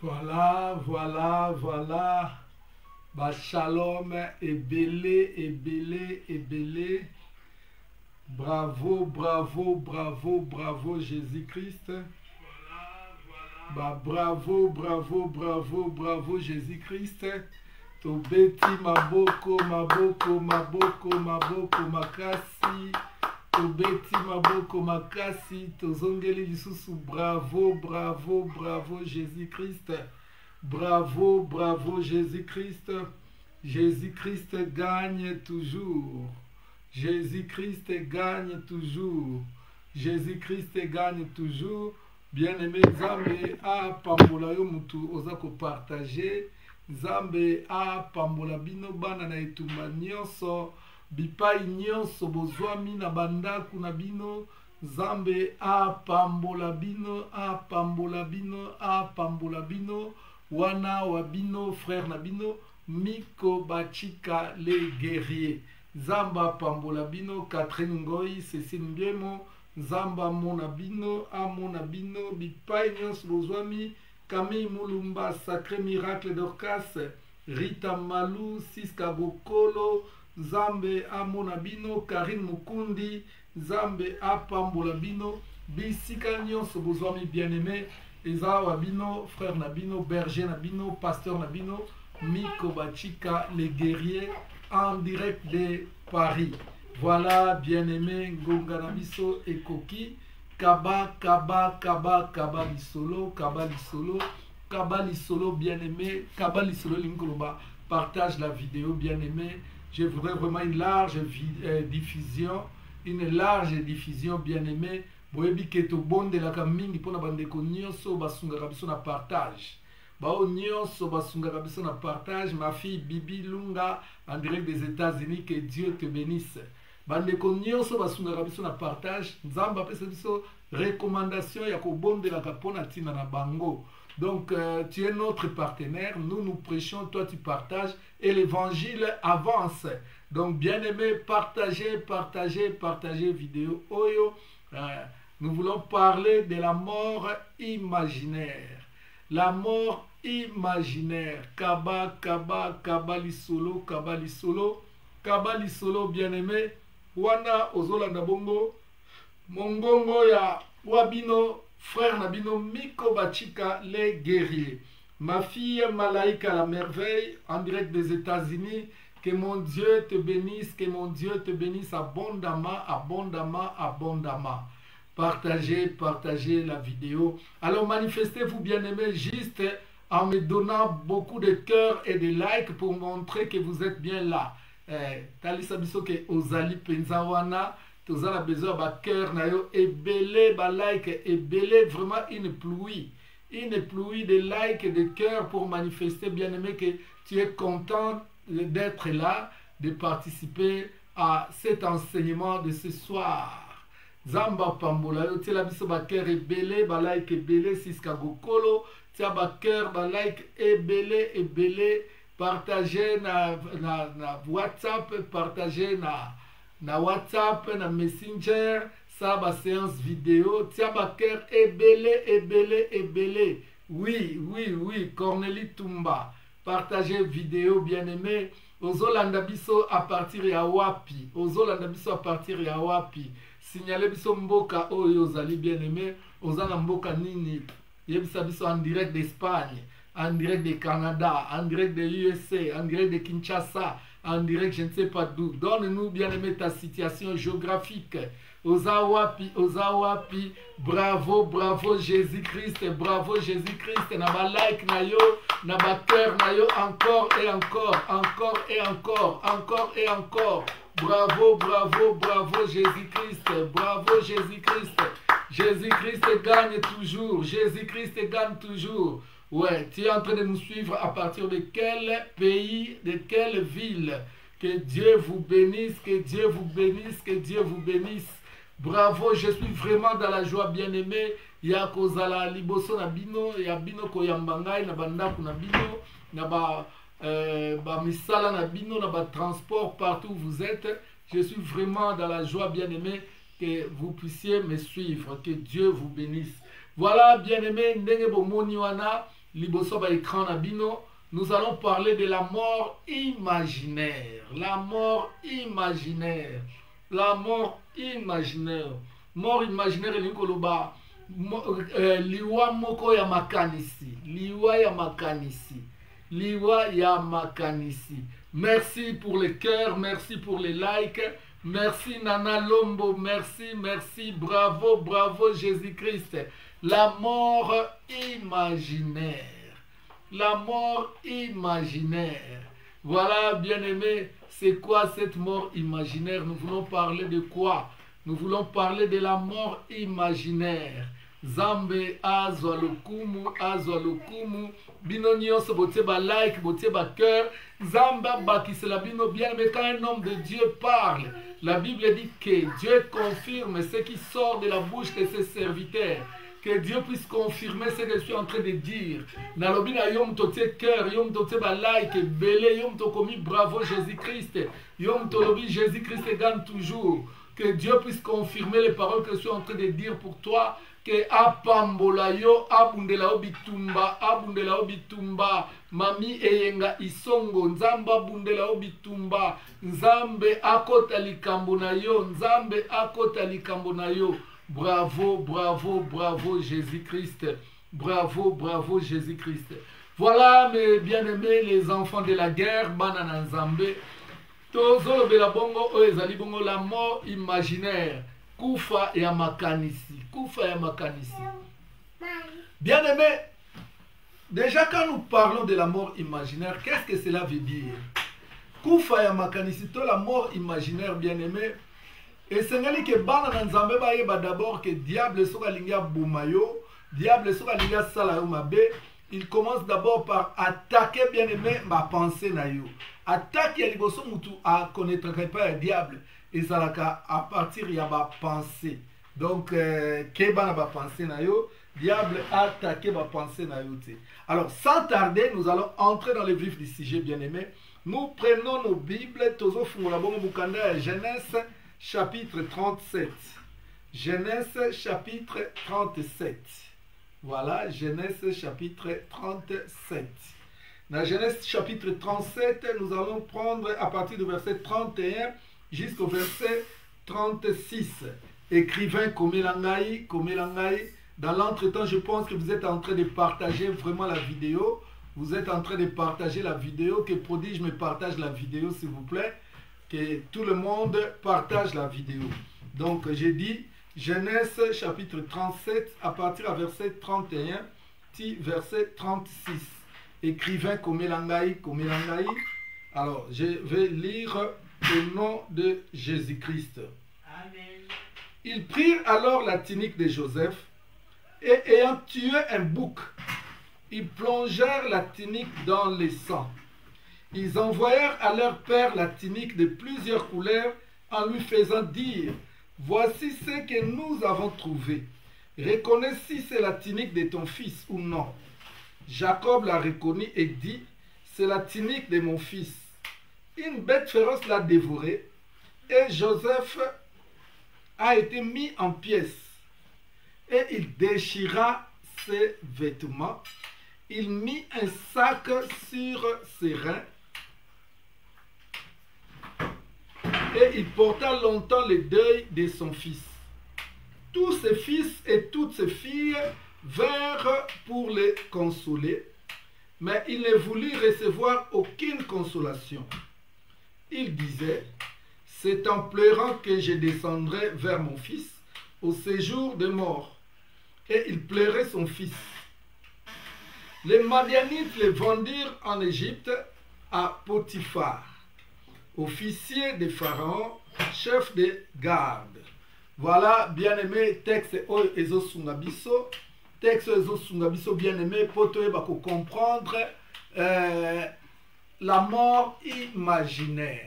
Voilà. Bah, shalom, ébélé. Bravo, Jésus-Christ. Bah, bravo, Jésus-Christ. Tobeti maboko, makasi. Tobeti maboko, makasi. Tozongeli lisusu, bravo, Jésus-Christ. Bravo, Jésus-Christ. Jésus-Christ gagne toujours. Jésus-Christ gagne toujours. Bien-aimé, Nzambe a pambola yo mutu ozako partager. Nzambe a pambola bino bana na etumba nyonso. Bipai nyonso bozwami na bandaku na bino. Nzambe a pambola bino. Wana wabino, frère Nabino, Miko Bachika les guerriers. Zamba Pambola Bino, Catherine Ngoyi, Cécile Mbiemo, Zamba Monabino, Amonabino, Bipai Nyons Bozwami, Camille Moulumba, Sacré Miracle d'Orcas, Rita Malou, Siska Bokolo, Zambe Amonabino, Karine Mukundi, Zambe Apambola Bino, Bisika Nyons Bozwami bien-aimé. Eza Wabino, frère Nabino, berger Nabino, pasteur Nabino, Miko Bachika, les guerriers, en direct de Paris. Voilà, bien-aimé, Ngonga Nabiso et Koki, Kaba Lisolo, bien-aimé, Kaba Lisolo Linkoloba, partage la vidéo, bien-aimé. Je voudrais vraiment une large diffusion, bien-aimé. Boyebi keto bonde la kamingi pona bandeko nyonso basungaka biso na partage. Bao nyonso basungaka biso na partage. Ma fille Bibi Lunga en direct des États-Unis, que Dieu te bénisse. Bandeko nyonso basungaka biso na partage. Nzamba pesa biso recommandation ya ko bonde la kapona tina na bango. Donc, tu es notre partenaire, nous prêchons, toi tu partages et l'évangile avance. Donc, bien-aimé, partagez vidéo Oyo. Nous voulons parler de la mort imaginaire. La mort imaginaire. Kaba lisolo, bien-aimé. Wana ozolanda bongo. Mongongo ya wabino, frère Nabino, Miko Bachika, les guerriers. Ma fille Malaïka la merveille, en direct des États-Unis. Que mon Dieu te bénisse, que mon Dieu te bénisse abondamment. Partagez la vidéo. Alors manifestez-vous bien-aimés juste en me donnant beaucoup de cœurs et de likes pour montrer que vous êtes bien là. Talisa biso ke ozali penza wana, tozala besoin ba cœur na yo ebele ba like ebele, vraiment une pluie de likes et de cœurs pour manifester bien-aimé que tu es content d'être là, de participer à cet enseignement de ce soir. Zamba pambola yo tia biso ba cœur ebele, ba like ebele, siska gokolo tia ba cœur ba like ebele, partagez na WhatsApp, partagez na WhatsApp, na Messenger, ça ba séance vidéo, tia ba cœur ebele. Oui, Cornélie Tumba. Partagez vidéo bien-aimé. Ozolanda biso à partir ya wapi. Signalez biso mboka oyo ozali bien-aimé. Ozana mboka nini. Yebisa biso en direct d'Espagne, en direct de Canada, en direct de USA, en direct de Kinshasa, en direct je ne sais pas d'où. Donne-nous bien-aimé ta situation géographique. Ozawapi, bravo Jésus-Christ, na ba like na yo, na ba cœur na yo, encore et encore. Bravo Jésus-Christ, Jésus-Christ gagne toujours. Ouais, tu es en train de nous suivre à partir de quel pays, de quelle ville? Que Dieu vous bénisse, Bravo, je suis vraiment dans la joie, bien-aimé. Ya kozala liboso na bino, ya bino koyambangai na bandaku na bino, na ba misala na bino, na ba transport partout où vous êtes. Je suis vraiment dans la joie, bien-aimé, que vous puissiez me suivre. Que Dieu vous bénisse. Voilà, bien-aimé, ndenge bomoni wana liboso ba écran na bino. Nous allons parler de la mort imaginaire. Mort imaginaire elingi koloba liwa moko ya makanisi. Merci pour les cœurs, merci pour les likes, merci Nana Lombo, merci, bravo Jésus-Christ. La mort imaginaire. Voilà, bien-aimé, c'est quoi cette mort imaginaire? Nous voulons parler de quoi? Nous voulons parler de la mort imaginaire. Zambe azwa lokumu, bino nyonso botie ba like, botie ba cœur. Zamba bakisela bino bien, mais quand un homme de Dieu parle, la Bible dit que Dieu confirme ce qui sort de la bouche de ses serviteurs. Que Dieu puisse confirmer ce que je suis en train de dire. Nalobi na yom tote cœur, yom tote ba like, belé, yom to komi bravo Jésus-Christ. Yom to lobi Jésus-Christ gagne toujours. Que Dieu puisse confirmer les paroles que je suis en train de dire pour toi. Que apambola yo, abundela obitumba, mami eyenga isongo, nzamba abundela obitumba, nzambe akota likambo na yo. Bravo Jésus-Christ. Bravo Jésus-Christ. Voilà mes bien-aimés, les enfants de la guerre, banana nzambe. Tozolobela bongo oyo ezali bongo la mort imaginaire. Kufa ya makanisi. Bien-aimés, déjà quand nous parlons de la mort imaginaire, qu'est-ce que cela veut dire? Kufa ya makanisi, to la mort imaginaire, bien-aimés. Et c'est que bana na nzambe ba yeba d'abord que diable soka linga bumayo, diable soka linga sala yo mabe, il commence d'abord par attaquer bien-aimé ma pensée na yo. Attaque ya liboso mutu a connaître pas le diable et ça à partir ya ba pensée. Donc que bana ba pensée na yo, diable a attaqué ma pensée na yote. Alors, sans tarder, nous allons entrer dans le vif du sujet, bien-aimé. Nous prenons nos Bibles, Tozo Fungolabongo Bukanda, Genèse chapitre 37. Genèse chapitre 37. Voilà, Genèse chapitre 37. Dans Genèse chapitre 37, nous allons prendre à partir du verset 31 jusqu'au verset 36. Écrivain Komelangai, Komelangai. Dans l'entretemps, je pense que vous êtes en train de partager vraiment la vidéo. Vous êtes en train de partager la vidéo. Que Prodige me partage la vidéo, s'il vous plaît. Que tout le monde partage la vidéo. Donc, j'ai dit Genèse chapitre 37 à partir du verset 31, verset 36. Écrivain Komelangai, Komelangai. Alors, je vais lire au nom de Jésus-Christ. Amen. Ils prirent alors la tunique de Joseph et ayant tué un bouc, ils plongèrent la tunique dans le sang. Ils envoyèrent à leur père la tunique de plusieurs couleurs en lui faisant dire: voici ce que nous avons trouvé. Reconnais si c'est la tunique de ton fils ou non. Jacob la reconnut et dit: c'est la tunique de mon fils. Une bête féroce l'a dévoré et Joseph a été mis en pièces. Et il déchira ses vêtements. Il mit un sac sur ses reins. Et il porta longtemps le deuil de son fils. Tous ses fils et toutes ses filles vinrent pour le consoler, mais il ne voulut recevoir aucune consolation. Il disait: c'est en pleurant que je descendrai vers mon fils au séjour de mort. Et il pleurait son fils. Les Madianites le vendirent en Égypte à Potiphar, officier de Pharaon, chef de garde. Voilà, bien-aimé, texte Ezo Sungabiso. Texte Ezo Sungabiso, bien-aimé, pour comprendre la mort imaginaire.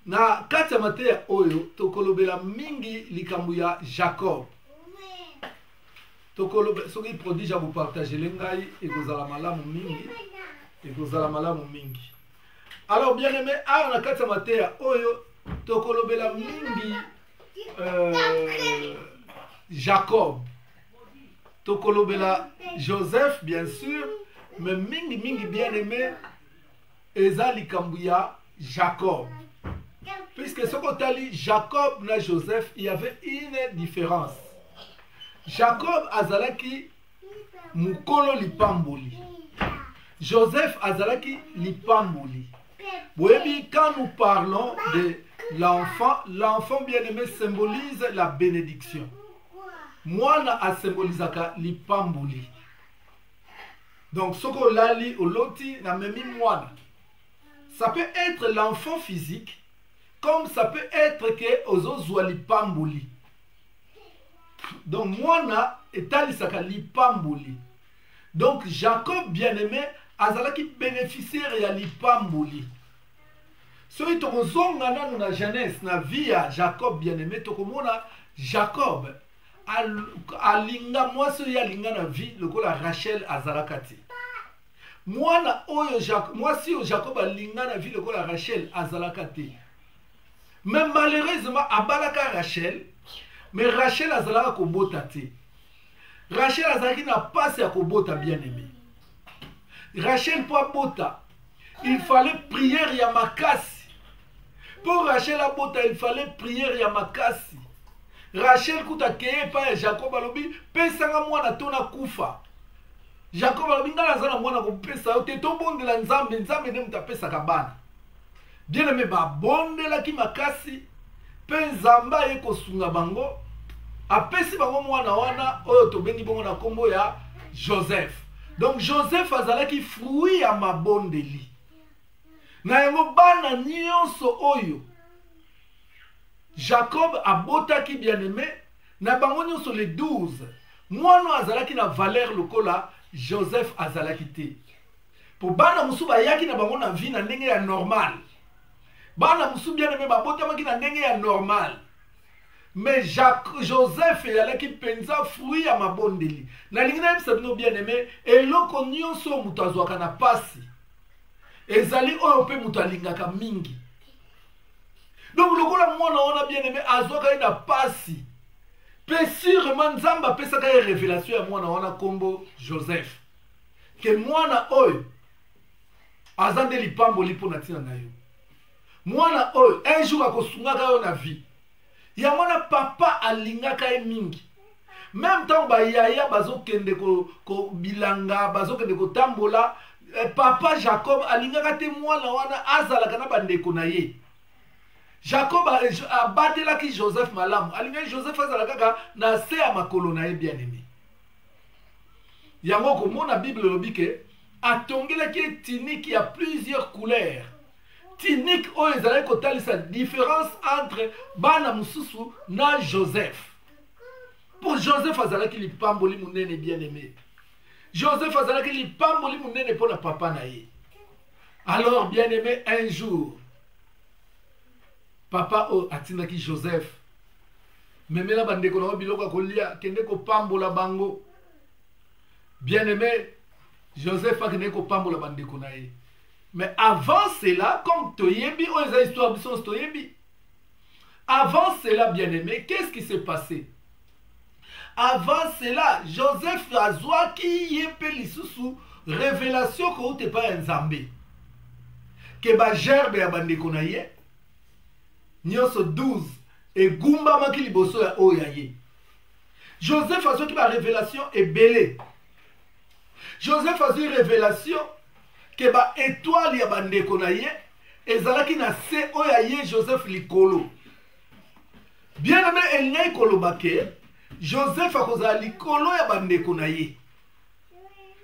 Na kati ya mateya oyo tokolobela mingi likambo ya Jacob. Tokolobe soki prodige vous partager lengai ekozala malamu mingi, ekozala malamu mingi. Alors bien aimé, na kati ya mateya oyo tokolobela mingi Jacob. Tokolobela Joseph bien sûr, mais mingi bien aimé eza likambo ya Jacob. Puisque ce qu'on a dit, Jacob et Joseph, il y avait une différence. Jacob azalaki mukolo lipamboli. Joseph azalaki lipamboli. Oui, quand nous parlons de l'enfant, l'enfant bien-aimé symbolise la bénédiction. Mwana a symbolisaka lipamboli. Donc, ce qu'on a dit au loti na memi mwana. Ça peut être l'enfant physique, comme ça peut être que ozozwa lipamboli. Donc mwana etalisaka lipamboli. Donc Jacob bien-aimé azalaki bénéficiaire ya lipamboli. Soki tokozonga nanu na Genèse na vie ya Jacob bien-aimé tokomona Jacob alinga mwasi ya linga na vie lokola Rachel azalaka te. Mwana oyo mwasi oyo Jacob alinga na vie lokola Rachel azalaka te. Mais malheureusement, abalaka Rachel, mais Rachel azalaka kobota te. Rachel azalaki na passe ya kobota bien-aimé. Rachel pour abota, il fallait prière ya makasi. Pour Rachel abota, il fallait prière ya makasi. Rachel kuta keye pa ya Jacob alobi, pesanga mwana tona kufa. Jacob alobi ngala zana mwana ko pesa yo te tobondela nzambe, nzambe ne mutapesa kabana. Bien-aimé babondelaki makasi pe nzamba ye kosunga bango apesi bango mwana wana oyo tobengi bongo na kombo ya Joseph. Donc Joseph azalaki fruit ya mabondeli. Na yango bana nyonso oyo Jacob abotaki bien-aimé na bango nyonso les 12. Mwana azalaki na valeur lokola Joseph azalaki te. Po bana musu bayaki na bango na vie na ndenge ya normal. Bana musu bien-aimé babotamaki na ndenge ya normal. mais Joseph ezalaki penza fruit ya mabondeli. Nalingi na yebisa bino bien aimé, eloko nyonso mutu azwaka na pasi ezali oyo mpe mutu alingaka mingi. Donc lokola mwana wana bien aimé azwaka na pasi, pe sûrement Nzambe apesaka ye révélation ya mwana wana kombo Joseph, ke mwana oyo aza nde lipamboli mpo na ntina na yo. Mwana oyo un jour akosungaka yo na vie. Ya mwana papa alingaka ye mingi. Même temps bayaya bazokende ko bilanga, bazokende kotambola, papa Jacob alingaka te mwana wana azalaka na bandeko na ye. Jacob abatelaki Joseph malamu, alingaki Joseph azalaka na se ya makolo na ye bien aimé. Yango komona Bible lobi ke atongelaki tiniki ya plusieurs couleurs. Tiniki oyo ezalaki kotalisa différence entre bana mususu na Joseph. Pour Joseph azalaki lipamboli munene bien aimé. Joseph azalaki lipamboli munene pour na papa na ye. Alors bien aimé, un jour papa o atindaki Joseph memela bandeko na biloko kolia kende ko pambola bango. Bien aimé, Joseph akende ko pambola bandeko na ye. Mais avant cela, comme Toyebi, on les a histoire de Toyebi. Avant cela, bien aimé, qu'est-ce qui s'est passé? Avant cela, Joseph Azwa qui yepe lisusu révélation que tu pas un Zambé. Que ba gerbe ya bandeko na ye. Nyoso 12 et Gumba maki liboso ya oyaye. Joseph Azwa qui ba révélation est belé. Joseph Azwa révélation que ba étoile ya bandeko na ye ezalaki na se oyaye Joseph likolo. Bien aimé elnei kolobake Joseph akozala likolo ya bandeko na ye.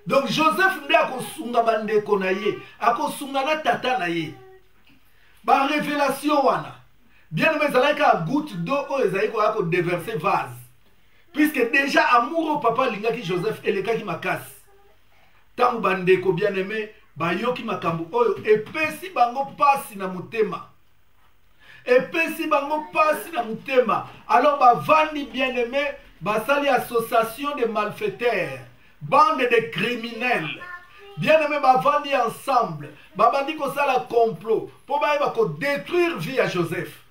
Donc Joseph nde akosunga bandeko na ye, akosunga na tata na ye. Ba révélation wana. Bien aimé ezalaki a goutte d'eau oyo ezalaki ko déverser vase. Puisque déjà amoureux papa lingaki Joseph elekaki makasi. Tangu bandeko bien aimé bayoki makambo oyo epesi bango pasi na mutema. Epesi bango pasi na mutema. Alors bavandi bien aimé basali association de malfaiteurs, bande de criminels. Bien aimé bavandi ensemble. Babandi ko sala complot pour ba ko détruire vie à Joseph.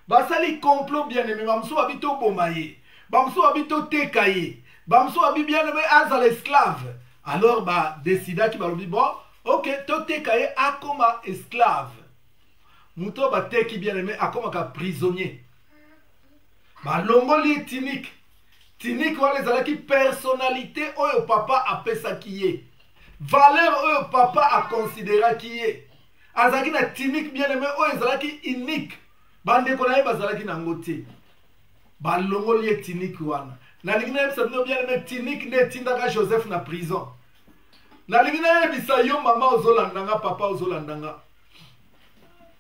Basali complot bien aimé bamso abito bomaye. Bamso abito tekaye. Bamso abi bien aimé azal esclave. Alors décida ki balobi bon, OK, to tekaye akoma esclave. Muto ba teki bien aimé akoma ka prisonnier. Longoli tinik. Tinik wale zalaki personnalité oyo papa apesa kiye. Valeur oyo papa a considéra kiye. Azaki na tinik bien aimé oyo zalaki unique. Bande konaye bazalaki na ngote. Longoli tinik wana. Nalingi na yebisa bino bien aimé tinik ne tindaka Joseph na prison. Nalingi na yebisa yo mama ozolandanga papa ozolandanga.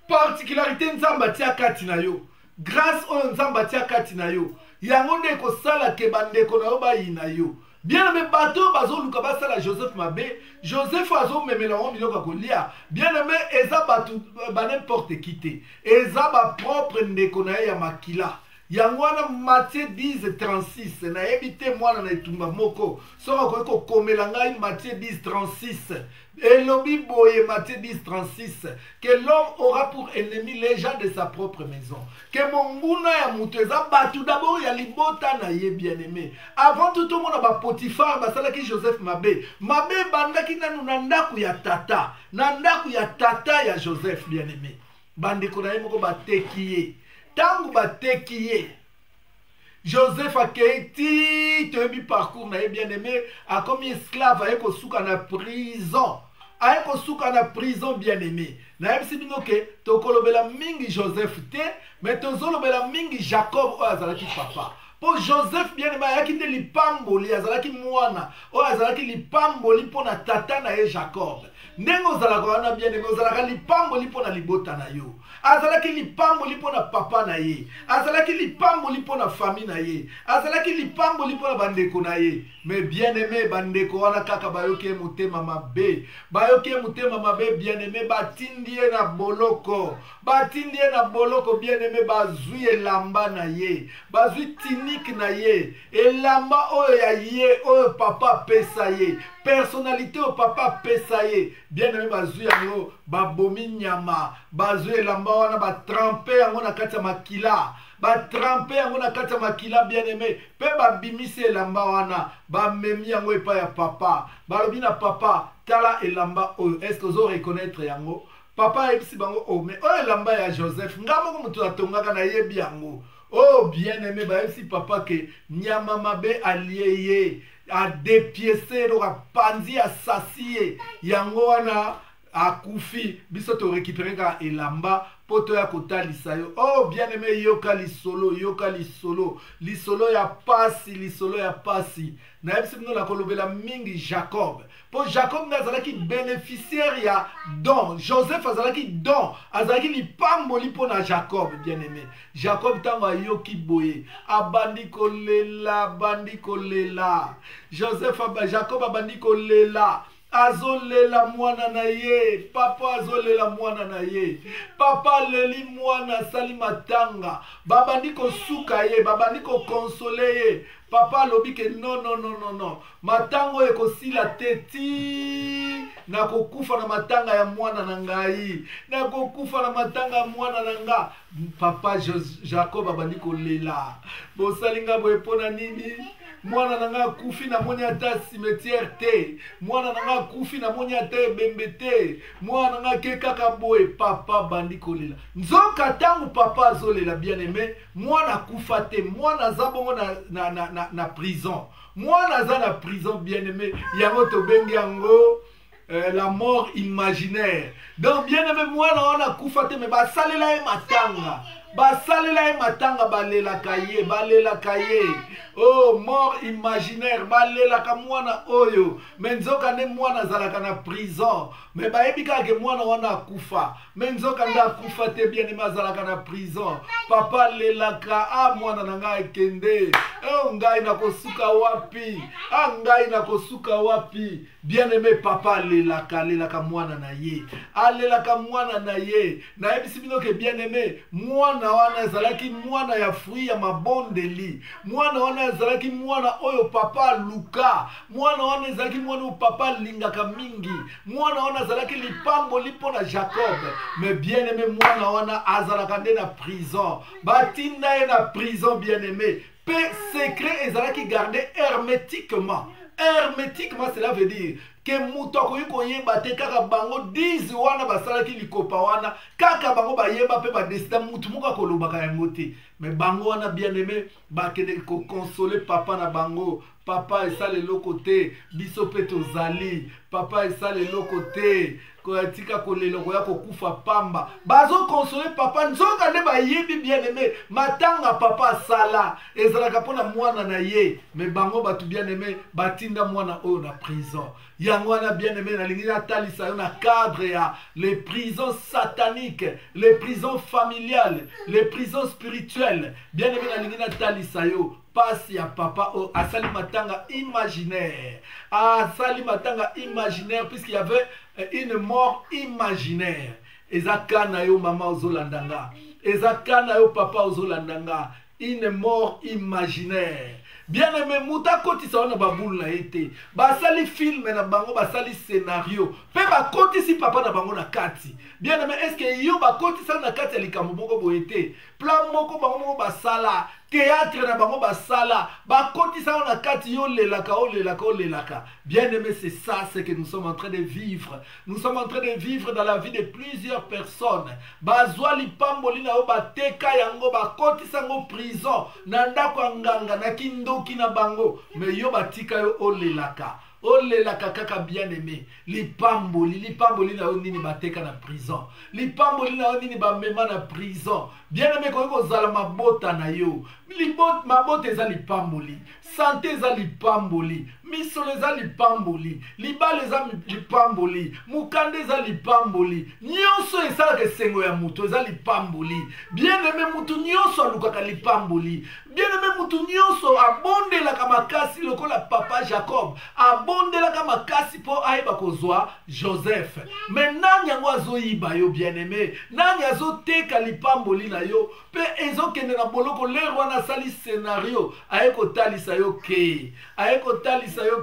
Particularité nzamba tia kati na yo. Grâce oyo nzamba tia kati na yo. Yango nde kosala ke bandeko na yo bayina yo. Bien aimé bato bazoluka basala Joseph mabe. Joseph azo memela ngo biloko kolia. Bien aimé eza batu ba n'importe qui te. Eza ba propre ndeko na ya makila. Yangwana Matthieu 10:36 na ebite mwana na etumba moko soko ko komela ngai Matthieu 10:36 elobi boye Matthieu 10:36 que l'homme aura pour ennemi les gens de sa propre maison, que monguna ya muteza batu d'abord ya libota na ye bien aimé avant tout le monde ba Potifar basala ki Joseph mabe bandaki nanu na ndaku ya tata ya Joseph bien aimé bande ko na ye moko batekiye. Tangu bateki ye Joseph aketi tebi parcours na ye bien aimé a comme esclave a ko suka na prison bien aimé na yebisi bino ke tokolobela mingi Joseph te mais tozolobela mingi Jacob oyo azalaki papa. Pour Joseph bien aimé ayaki nde lipamboli azalaki mwana oyo azalaki lipamboli mpona tata na ye Jacob. ndenge ozalaka wana bien-aimé ozalaka lipamboli mpo na libota na yo azalaki lipamboli mpo na papa na ye azalaki lipamboli mpo na famille na ye azalaki lipamboli mpo na bandeko na ye mais bien-aimé bandeko wana kaka bayoki ye motema mabe bayoki ye motema mabe bien-aimé batindi ye na boloko bien-aimé bazwi elamba na ye bazwi tinike na ye elamba oyo ya ye oyo papa apesa ye personnalité oyo papa apesa ye bien-aimé bazwi yango babomi nyama bazwi elamba wana batrempe yango na kati ya makila batrempe yango na kati ya makila bien-aimé mpe babimisi elamba wana bamemi yango epai ya papa balobi na papa tala elamba oyo est-ce ozo reconnaître yango papa ayebisi bango o mais oyo elamba ya Joseph nga moko moto atongaka nayebi yango oh bien-aimé bayebisi papa ke nyama mabe alie ye adepiese donc apandi asasi ye yango wana akufi biso to récupérer ka elamba poto ya kotalisa yo oh bien-aimé yoka lisolo lisolo ya pasi na yebisi bino la kolobela mingi Jacob po Jacob nga azalaki bénéficiaire ya don Joseph azalaki don azalaki lipamboli mpo na Jacob bien-aimé Jacob tango ayoki boye abandi kolela Jacob abandi kolela azolela mwana na ye papa azolela mwana na ye papa leli mwana sali matanga babandi kosuka ye babandi kokonsole ye papa alobi ke non matango ekosila te ti nakokufa na matanga ya mwana na ngai nakokufa na matanga ya mwana na nga papa Jacob abandi kolela bosalinga boye mpona nini mwana na nga kufi na moni ata cimetière te mwana na nga kufi na moni ata ebembe te mwana na nga ke kaka boye papa bandi kolela nzoka tango papa azolela bien-aimé mwana kufa te mwana aza bongo na prison mwana aza na prison bien-aimé yango tobengi yango la mort imaginaire donc bien-aimé mwana wana kufa te me basalela ye matanga balelaka ye oh mort imaginaire balelaka mwana oyo me nzoka nde mwana azalaka na prison me bayebi kaka ke mwana wana akufa me nzoka nde akufa te bien-aimé azalaka na prison papa alelaka mwana na ngai ekende ngai nakosuka wapi bien-aimé papa alelaka mwana na ye nayebisi bino ke bien-aimé mwana wana azalaki mwana ya fruit ya mabondeli mwana wana azalaki mwana oyo papa aluka mwana wana azalaki mwana oyo papa alingaka mingi mwana wana azalaki lipamboli mpo na Jacob mais bien-aimé mwana wana azalaka nde na prison batinda ye na prison bien-aimé pe secret ezalaki garde hermétiquement cela veut dire ke mutu akoki koyeba te kaka bango 10 wana basalaki likopa wana kaka bango bayeba mpe badesida mutu moko akolobaka yango te mais bango wana bien-aimé bakende kokonsole papa na bango papa esala eloko te biso mpe tozali papa esala eloko te koyatika kolela koya kokufa pamba bazokonsole papa nzoka nde bayebi bien-aimé matanga papa asala ezalaka mpona mwana na ye me bango bato bien-aimé batinda mwana oyo na prison yango wana bien-aimé nalingi natalisa yo na cadre ya les prisons sataniques les prisons familiales les prisons spirituelles bien-aimé nalingi natalisa yo pasi ya papa asali matanga imaginaire puisqu'il y avait une mort imaginaire ezaka na yo mama ozolandanga ezaka na yo papa ozolandanga une mort imaginaire bien-aimé muta kotisa wana babulu na ye te basali filme na bango basali scénario mpe bakotisi papa na bango na kati bien-aimé estce yo bakotisa na kati ya likambo moko boye te plan moko bango moko basala théâtre na bango basala bakotisa na kati yo lelaka bien-aimé c'est ça ce que nous sommes en train de vivre dans la vie de plusieurs personnes bazwa lipamboli na yo bateka yango bakotisa yango prison na ndako ya nganga na kindoki na bango mais yo batika yo olelaka olelaka kaka bien aimé lipamboli na yo nini bateka na prison, lipamboli na yo nini bamema na prison. Bien aimé koki kozala mabota na yo, mabota eza lipamboli, sante eza lipamboli, misolo eza lipamboli, libala eza lipamboli, mukanda eza lipamboli, nyonso esalaka esengo ya mutu eza lipamboli. Bien aimé mutu nyonso alukaka lipamboli, bien aimé mutu nyonso abondelaka makasi lokola papa Jacob abondelaka makasi po ayeba kozwa Joseph. Mais nani yango azoyiba yo bien aimé, nani azoteka lipamboli na yo pe ezokende na boloko lero wana sali scenario aye kotalisa yo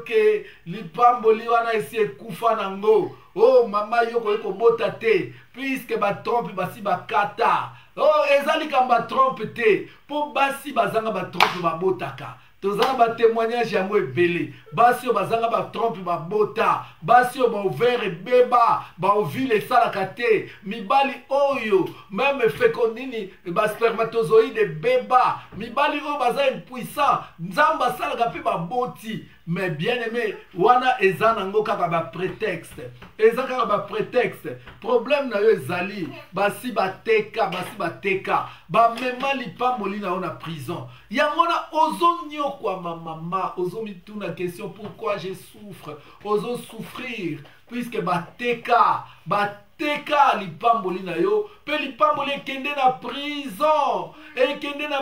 ke lipamboli wana esi ekufa nango. Oh mama yo koyeko bota te puisque ba trompe basi bakata. Oh ezali kamba trompe te po basi bazanga ba trompe babotaka. Tozanga ba témoignage yango ebele. Basi yo bazanga ba trompe babota, basi yo ba ouvert ebeba, ba ovile salaka te, mibali oyo même fécondini ba spermatozoïde beba, mibali oyo baza impuissant, nzamba salaka pe baboti. Mais bien aimé, wana eza nango kaka ba prétexte. Eza kaka ba prétexte. Problème na yo ezali, basi bateka, ba mema lipamboli na yo na prison. Yango na ozonyo kwa mama, ozo mituna question pourquoi je souffre, ozo souffrir puisque bateka lipamboli na yo, pe lipamboli ekende na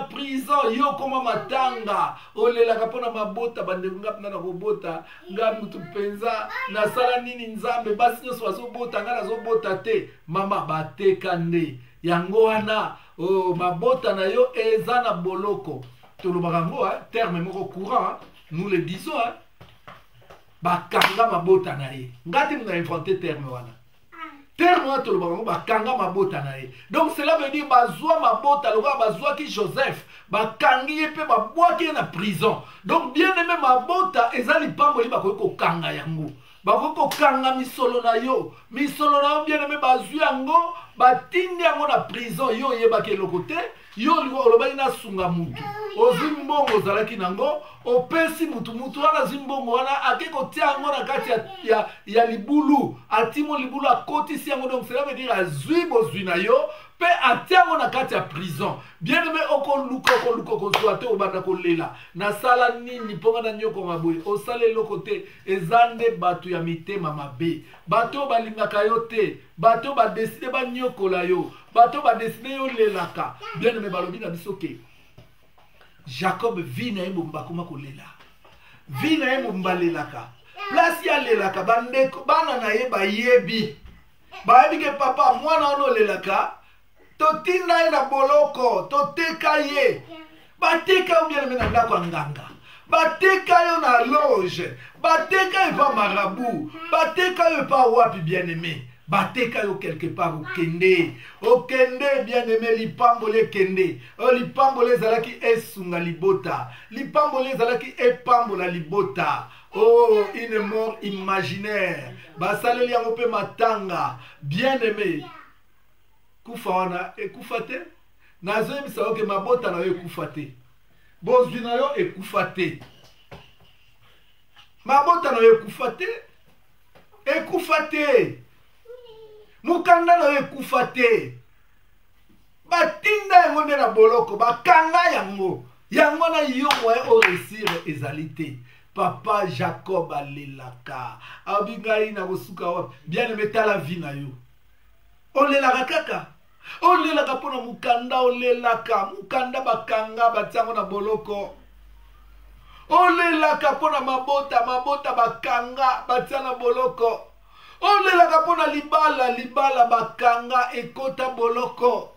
prison, yo koma matanga, olelaka pona mabota bandeko nga pena na kobota, nga mutu penza na sala nini nzambe, basi nyonso bazobota nga nazobota te, mama bateka nde, yango wana mabota na yo eza na boloko. Tolobaka ngo terme moko courant, nous le disons, bakanga mabota na ye, ngati muna inventé terme wana. Terme wana tolobaka ngo bakanga mabota na ye. Donc cela veut dire bazwa mabota lokola bazwa ki Joseph, bakangi ye pe babwaki ye na prison. Donc bien aimé mabota eza lipamboli bakoki kokanga yango, bakoki kokanga misolo na yo bien aimé bazwi yango batindi yango na prison. Yo yebaki eloko te, yo olobaki na sunga mutu, ozwi mbongo ozalaki nango, opesi mutu wana azwi mbongo wana ake kotia yango na kati ya libulu, atimo libulu akotisi yango. Donc cela veut dire azwi bozwi na yo pe atia yango na kati ya prison. Bien aimé okoluka kozwa te obanda kolela na sala nini mponga na nyoko maboye osala eloko te, eza nde bato ya mitema mabe, bato balingaka yo te, bato badeside banyokola yo, bato badeside yo lelaka. Bien aimé balobi na biso ke Jacob vi na ye mbomba akoma kolela, vi na ye mbomba lelaka, place ya lelaka bandeko bana na ye bayebi ke papa mwana wana olelaka totinda ye na boloko, toteka ye, bateka yo bien aimé na ndako ya nganga, bateka yo na loge, bateka yo pa marabu, bateka yo pa wapi bien aimé, bateka yo quelque part okende bien aimé lipamboli ekende. Lipamboli ezalaki esunga libota, lipamboli ezalaki epambola libota. Une mort imaginaire, basaleli yango pe matanga. Bien aimé kufa wana ekufa te, nazoyebisa yo ke mabota na yo ekufa te, bozwi na yo ekufa te, mabota na yo ekufa te, mukanda na yo ekufa te, batinda yango nde na boloko, bakanga yango na yo moye oresire ezali te. Papa Jacob alelaka, abingai na kosuka wapi. Bien aimé tala vi na yo, olelaka kaka, olelaka pona mukanda, olelaka mukanda bakanga batiango na boloko, olelaka pona mabota bakanga batia na boloko, olelaka pona libala bakanga ekota boloko,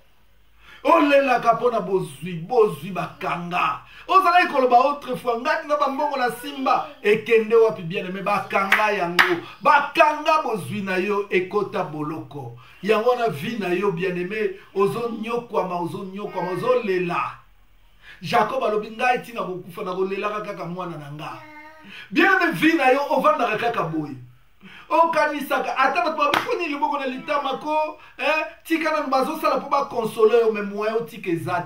olelaka pona bozwi bakanga. Ozala ikoloba autrefois ngati na bambongo na simba ekende wapi bien aimé, bakanga yango, bakanga bozwi na yo ekota boloko. Yango na vi na yo bien aimé ozonyokwama, ozolela. Jacob alobi ngai tina kokufa na kolelaka kaka mwana na nga. Bien aimé vi na yo ovandaka kaka boye, okanisaka ata bato babifoni liboko na litamako, tika na bazosala po bakonsole yo, me moyen otika eza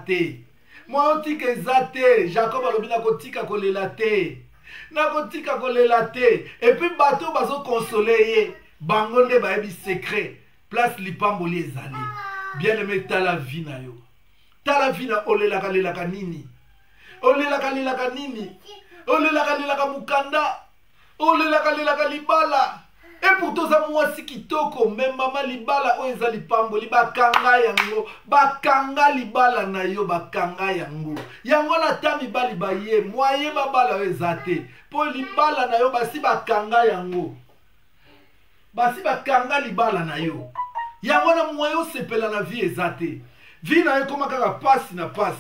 te, Jacob alobi na kotika kolela te. nakotika kolela te. Et puis bato bazo consoler bangonde baebi secret place lipamboli ezali. Bien aimé, tala vie na yo. Tala vie na olelaka lelaka nini. Olelaka lelaka nini. Olelaka lelaka mukanda. Olelaka lelaka libala. Et pourtant ça moi si kitoko même mama libala o eza lipamboli bakanga yango. Bakanga libala na yo bakanga yango. Yango na tami bali baye moye babala o ezate. Po libala na yo basi bakanga yango. Basi bakanga libala na yo. Yango na moyo sepela na vie ezate. Vie na yo koma kaka passe na passe.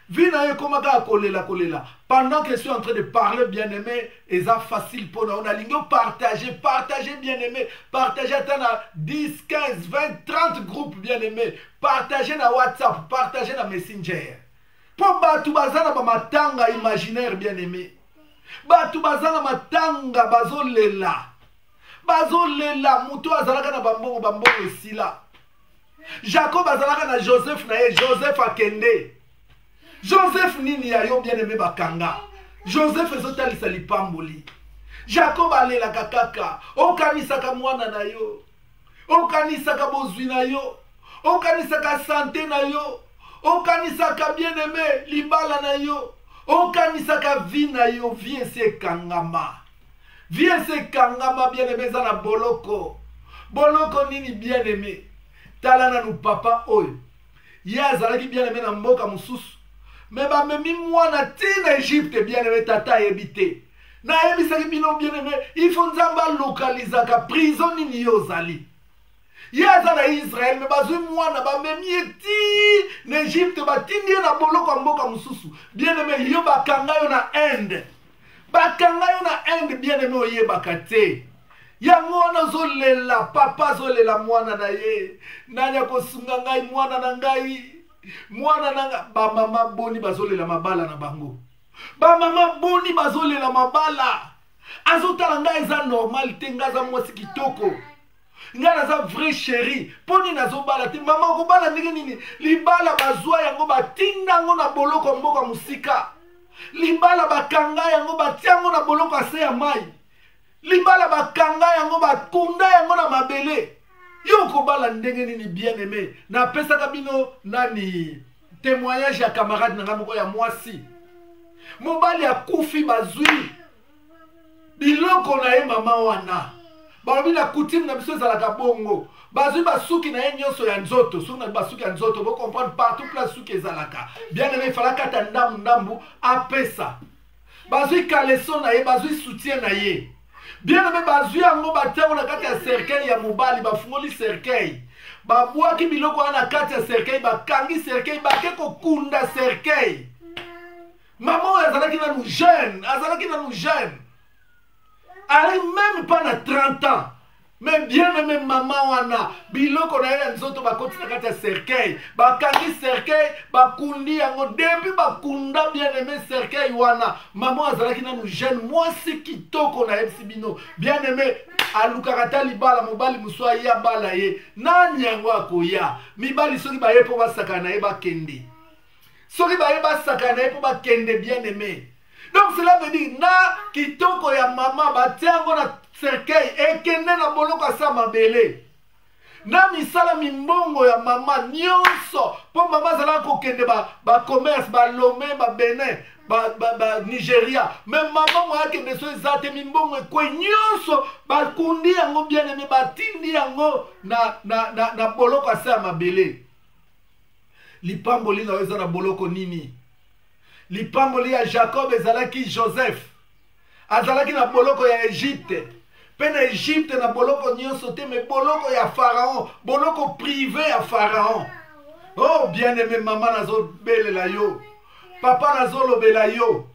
Vie na yo koma kaka kolela. Pendant que je suis en train de parler, bien aimé, eza facile pour nous. On a lingo partager bien aimé. Partager à 10, 15, 20, 30 groupes bien aimé. Partager na WhatsApp, partager na Messenger. Pour batu bazana ba matanga imaginaire bien aimé. Batu bazana matanga bazolela. Bazolela mutu azalaka na bambongo esila. Jacob azalaka na Joseph na ye, Joseph akende. Joseph nini ya yo bien aimé bakanga. Joseph ezotalisa lipamboli. Jacob alela kakaka. Okanisaka mwana na yo. Okanisaka bozwi na yo. Okanisaka santé na yo. Okanisaka bien aimé libala na yo. Okanisaka vie na yo. Vie se kangama. Vie se kangama bien aimé za na boloko. Boloko nini bien aimé. Talana nou papa oyo. Ya zalaki bien aimé na mboka mususu. Mais ba memi mwana tina Egypte bien aimé tata ebité. Na ebisaki bino bien aimé, il faut nzamba localisaka prison nini yozali. Ya za na Israël mais bazui mwana ba memi eti na Egypte batindi yo na boloko mboka mususu. Bien aimé yo bakanga yo na Inde. Bakanga yo na Inde bien aimé oyebaka te. Yango wana zolela papa zolela mwana na ye. Nanya kosunga ngai mwana na ngai. Mwana nanga ba mama boni bazolela mabala na bango. Ba mama boni bazolela mabala. Azotala ngai eza normal te ngaza mwasi kitoko. Ngana za vrai chéri. Poni nazobala te mama ko bala ndenge nini? Libala bazwa yango batinda ngo na boloko mboka musika. Libala bakanga yango batiango na boloko ase ya mai. Libala bakanga yango bakunda yango na mabele. Yo kobala ndenge nini bien aimé. Na pesa kabino nani témoignage ya camarade nanga moko ya mwasi. Mobali ya kufi bazui. Biloko na ye mama wana. Balobi na coutume na biso ezalaka bongo. Bazui basuki na ye nyonso ya nzoto. Soki na basuki ya nzoto bo comprendre partout place suki ezalaka. Bien aimé falaka ta ndambu apesa. Bazui kaleson na ye, bazui soutien na ye. Bien aimé bazui yango batango na kati ya cercueil ya mobali bafungoli cercueil. Babwaki biloko wana kati ya cercueil bakangi cercueil bake kokunda cercueil. Maman azalaki na nous jeune. Elle même pas na 30 ans. Mais bien aimé maman wana biloko na ye nzoto bakoti na kati ya cercueil. Bakangi cercueil bakundi yango depuis bakunda bien aimé cercueil wana. Maman azalaki na nous jeune mwasi kitoko na yebisi bino. Bien aimé alukakata libala mobali muswa ya bala ye. Nani yango akoya? Mibali soki baye po basaka na ye bakende. Soki baye basaka na ye po bakende bien aimé. Donc cela veut dire na kitoko ya maman batiango na cercueil ekende na boloko asa mabele. Na misala mimbongo ya mama nyonso po mama zala kokende ba commerce ba Lomé ba Benin ba Nigeria. Mais maman mo akende so ezate mimbongo ekwe nyonso ba kundi yango bien aimé batindi yango na boloko asa mabele. Lipamboli na eza na boloko nini? Lipamboli ya Jacob ezalaki Joseph. Azalaki na boloko ya Egypte. Pe na Egypte na boloko nyonso te me boloko ya Pharaon. Boloko privé ya Pharaon. Oh bien aimé maman nazo belela yo. Papa nazo lobela yo.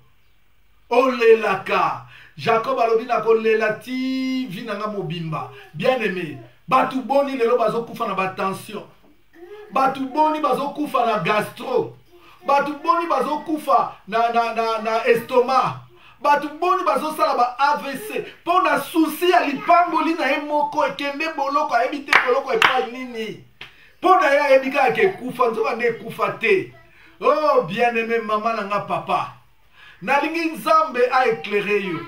Olelaka. Jacob alobi na kolela ti vinanga mobimba. Bien aimé. Batu boni lelo bazo kufa na ba tension. Batu boni bazo kufa na gastro. Batu boni bazo kufa na estomac. Batu boni bazo sala ba AVC. Pour na souci ya lipamboli na emoko ekende boloko ebite boloko epa nini. Pour na ya ebika ke kufa nzoka ne kufa te. Oh bien aimé maman nanga papa. nalingi nzambe a éclairer yo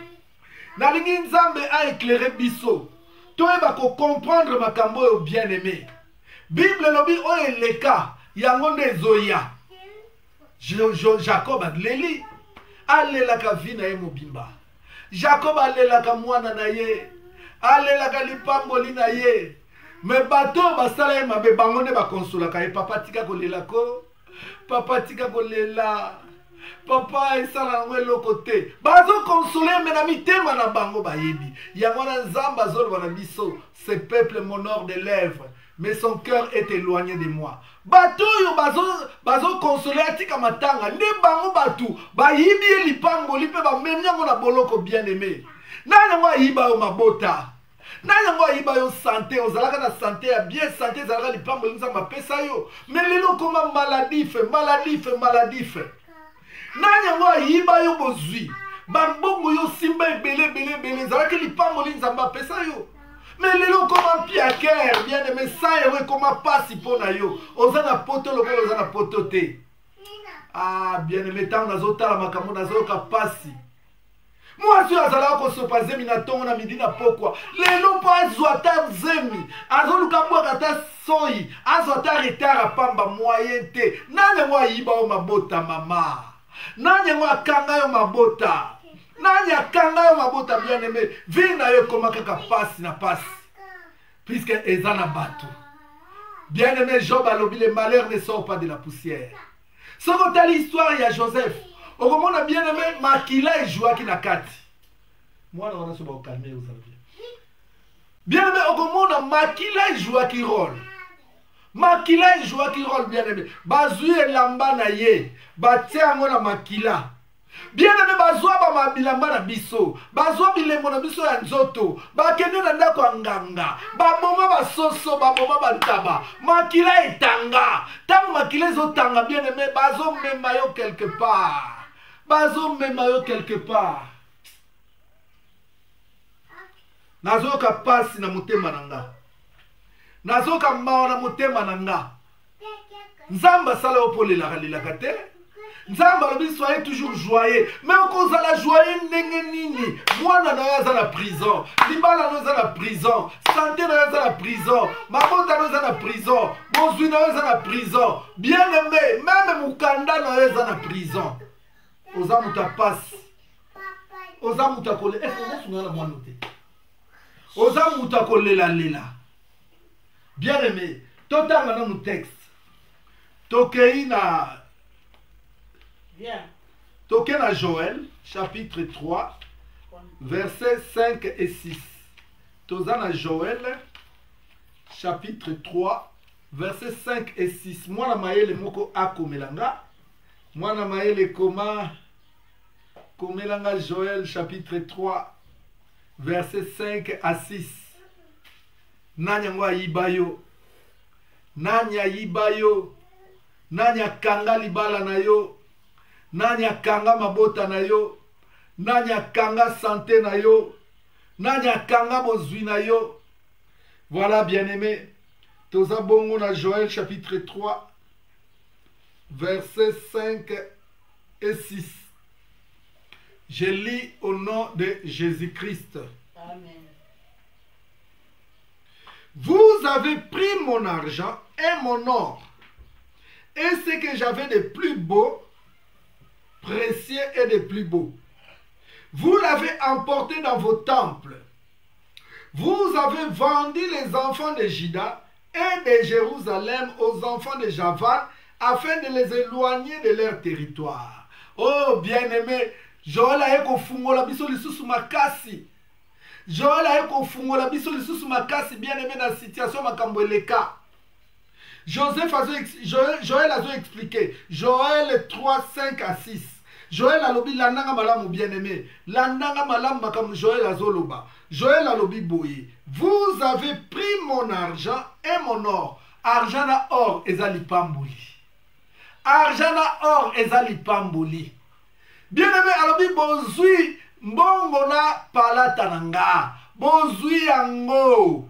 nalingi nzambe a éclairer biso toyeba ko comprendre makambo oyo bien aimé Bible lobi oyo eleka yango nde ezoya Jacob aleli alelaka vi na ye mobimba Jacob alelaka mwana na ye alelaka lipamboli na ye me bato basala ye mabe bango nde bakonsolaka ye papa tika kolelako papa tika kolela papa esala nango eloko te bazokonsole me na mitema na bango bayebi yango na nzambe azoloba na biso ce peuple m'honore de lèvres mais son cœur est éloigné de moi bato oyo bazokonsole atika matanga nde bango bato bayibi ye lipamboli mpe bamemi yango na boloko bien aimé nani yango ayiba yo mabota nani yango ayiba yo santé ozalaka na santé ya bien santé ezalaka lipamboli nzambe apesa yo me lelo okoma maladife nani yango ayiba yo bozwi bambongo yo simba ebele ezalaki lipamboli nzambe apesa yo mais lelo okoma mpia cœur bien aimé sa yango ekoma pasi mpo na yo oza na poto lokola oza na poto te bien aimé ntango nazotala makambo nazoyoka pasi mwasi oyo azalaka kosopa zemi na ntongo na midi na pokwa lelo mpo azwa ata zemi azoluka bwaka ata soyi azwa ata retard apamba moyen te nani yango ayiba yo mabota mama nani yango akanga yo mabota nani akanga yo mabota bien aimé vi na yo ekoma kaka pasi na pasi puisque eza na bato bien aimé Job alobi le malheur ne sort pas de la poussière soki otali histoire ya Joseph okomona bien aimé makila ejwaki na kati mwana wana so baokalme ozala bien aimé okomona makila ejwaki role bien aimé bazwi elamba na ye batie yango na makila bien aimé bazwa bilamba na biso bazwa bilembo na biso ya nzoto bakende na ndako ya nganga baboma basoso baboma bantaba makila etanga ntango makila ezotanga bien aimé bazomema yo quelque part nazoyoka pasi na motema na nga nazoyoka mawa na motema na nga nzambe asala yo mpo lelaka te nzambe alobi soyez toujours joyeux mais okozala joyeux ndenge nini mwana na yo aza na prison libala na yo eza na prison santé na yo eza na prison mabota na yo eza na prison bozwi na yo eza na prison bien aimé meme mokanda na yo eza na prison oza moto apasi oza moto akolela ekozosungana na mwana te oza moto akolelalela bien aimé totanga nanu texte tokei na toke na Joël chapitre 3 versets 5 et 6 toza na Joël chapitre 3 versets 5 et 6 mwana mayele moko akomelanga mwana mayele komelanga Joël chapitre 3 versets 5 à 6 nani yango ayiba yo nani akanga libala na yo nani akanga mabota na yo nani akanga santé na yo nani akanga bozwi na yo voilà bien aimé toza bongo na Joël chapitre 3 versets 5 et 6 je lis au nom de Jésus-Christ. Amen. Vous avez pris mon argent et mon or et ce que j'avais de plus beau, précieux et de plus beau. Vous l'avez emporté dans vos temples. Vous avez vendu les enfants de Juda et de Jérusalem aux enfants de Javan afin de les éloigner de leur territoire. Oh bien-aimé, Joël a kofungola biso lisusu makasi. Joël a kofungola biso lisusu makasi bien-aimé dans la situation makambo eleka. Joël a expliqué. Joël 3, 5 à 6. Joël a lobi landanga malamu bien-aimé. Landanga malamu makam Joël a zoloba. Joël a lobi boye. Vous avez pris mon argent et mon or. Argent na or ezali pamboli. Argent na or ezali pamboli. Bien-aimé a lobi bozui mbongo na palata nanga. Bozui yango.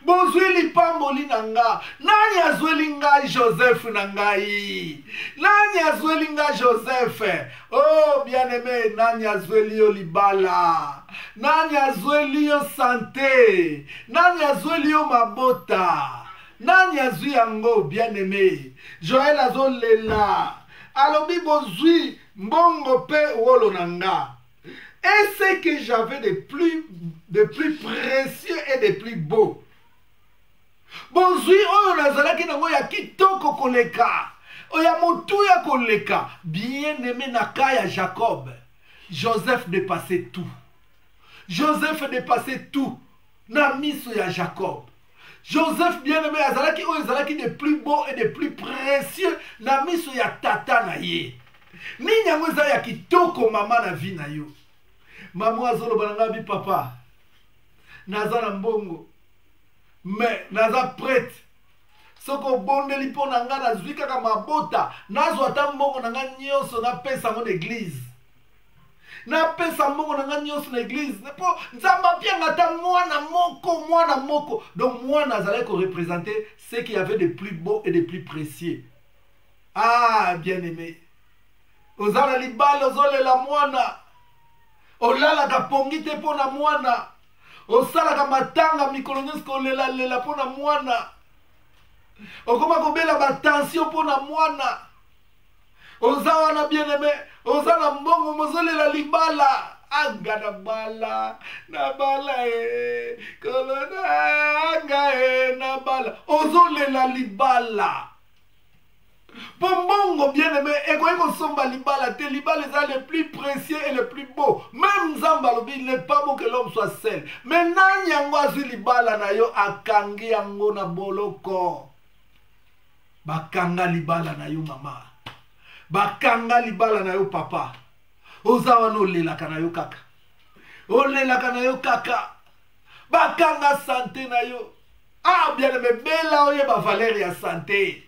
bozwi lipamboli na nga. Nani azweli ngai Joseph na ngai? Nani azweli ngai Joseph? Oh bien-aimé, nani azweli yo libala? Nani azweli yo santé? Nani azweli yo mabota? Nani azwi yango bien-aimé? Joël azolela. Alobi bozwi mbongo pe wolo na nga. Et ce que j'avais de plus précieux et de plus beau. Bozwi oyo nazalaki nango ya kitoko koleka. Oya motuya koleka. Bien-aimé na kaya Jacob. Joseph dépassait tout. Joseph dépassait tout. Na miso ya Jacob. Joseph bien-aimé azalaki oyo azalaki de plus beau et de plus précieux na miso ya tata na ye. Nini yango eza ya kitoko mama na vie na yo. Maman azoloba na nga bi papa. Naza na mbongo. Mais naza prête. Soko bondeli po na nga nazwi kaka mabota. Nazwa ata mbongo na nga nyonso na pesa mon église. Na pesa mbongo na nga nyonso na église. Po nzamba pianga ata mwana moko. Donc moi nazalais ko représenter ce qui avait de plus beau et de plus précieux. Ah bien-aimé. Ozala libala ozolela mwana. Olalaka pongi te po na mwana. Osalaka matanga mikolo nyonso kolela po na mwana. Okoma kobela batension po na mwana. Oza wana bien-aimé. Oza na mbongo mozolela libala. Anga na bala kolona anga na bala. Ozolela libala. Bonbongo bien-aimé, ego somba libala, te libala est le plus précieux et le plus beau. Même Zambalobi, il n'est pas bon que l'homme soit seul. Mais nani yango azu libala na yo akangi yango na boloko. Bakanga libala na yo mama. Bakanga libala na yo papa. Ozawa no lelaka na yo kaka. Olelaka na yo kaka. Bakanga santé na yo. Ah bien-aimé, bela oye ba valeur ya santé.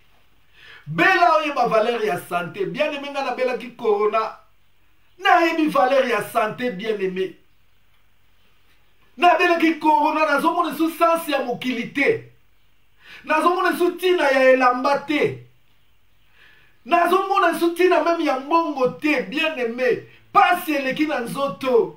Bela oye ba valeur ya santé. Bien-aimé nga na bela ki corona. Na yebi valeur ya santé bien-aimé. Na bela ki corona nazo mona sous sens ya mokilité. Nazo mona sous tina ya elamba te. Nazo mona sous tina même ya mbongo te bien-aimé. Pasi eleki na nzoto.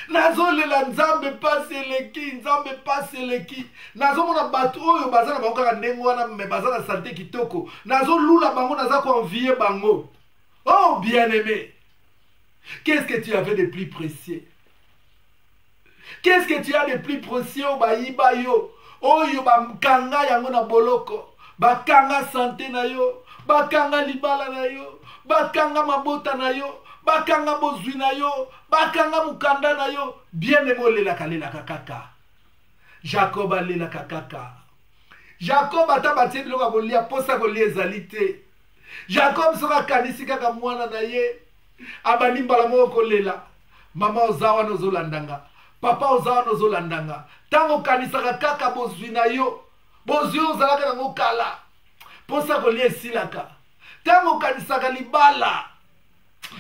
Nazo lela nzambe pasi eleki, nzambe pasi eleki. Nazo mona batu oyo bazana bango kaka ndenge wana me bazana santé kitoko. Nazo lula bango naza ko envier bango. Oh bien-aimé. Qu'est-ce que tu avais de plus précieux? Qu'est-ce que tu as de plus précieux bayiba yo? Oyo bakanga yango na boloko. Bakanga santé na yo, bakanga libala na yo, bakanga mabota na yo. Bakanga bozwi na yo, bakanga mukanda na yo. Bien-aimé olelaka kaka. Jacob alelaka kaka. Jacob atabatie biloko kolia posa kolia ezali te. Jacob soka kanisi kaka mwana na ye. Abani mbala moko kolela. Mama ozawa nozolandanga. Papa ozawa nozolandanga. Tango kanisaka kaka bozwi na yo. Bozwi ozalaka nango kala. Posa kolia esilaka. Tango kanisaka libala.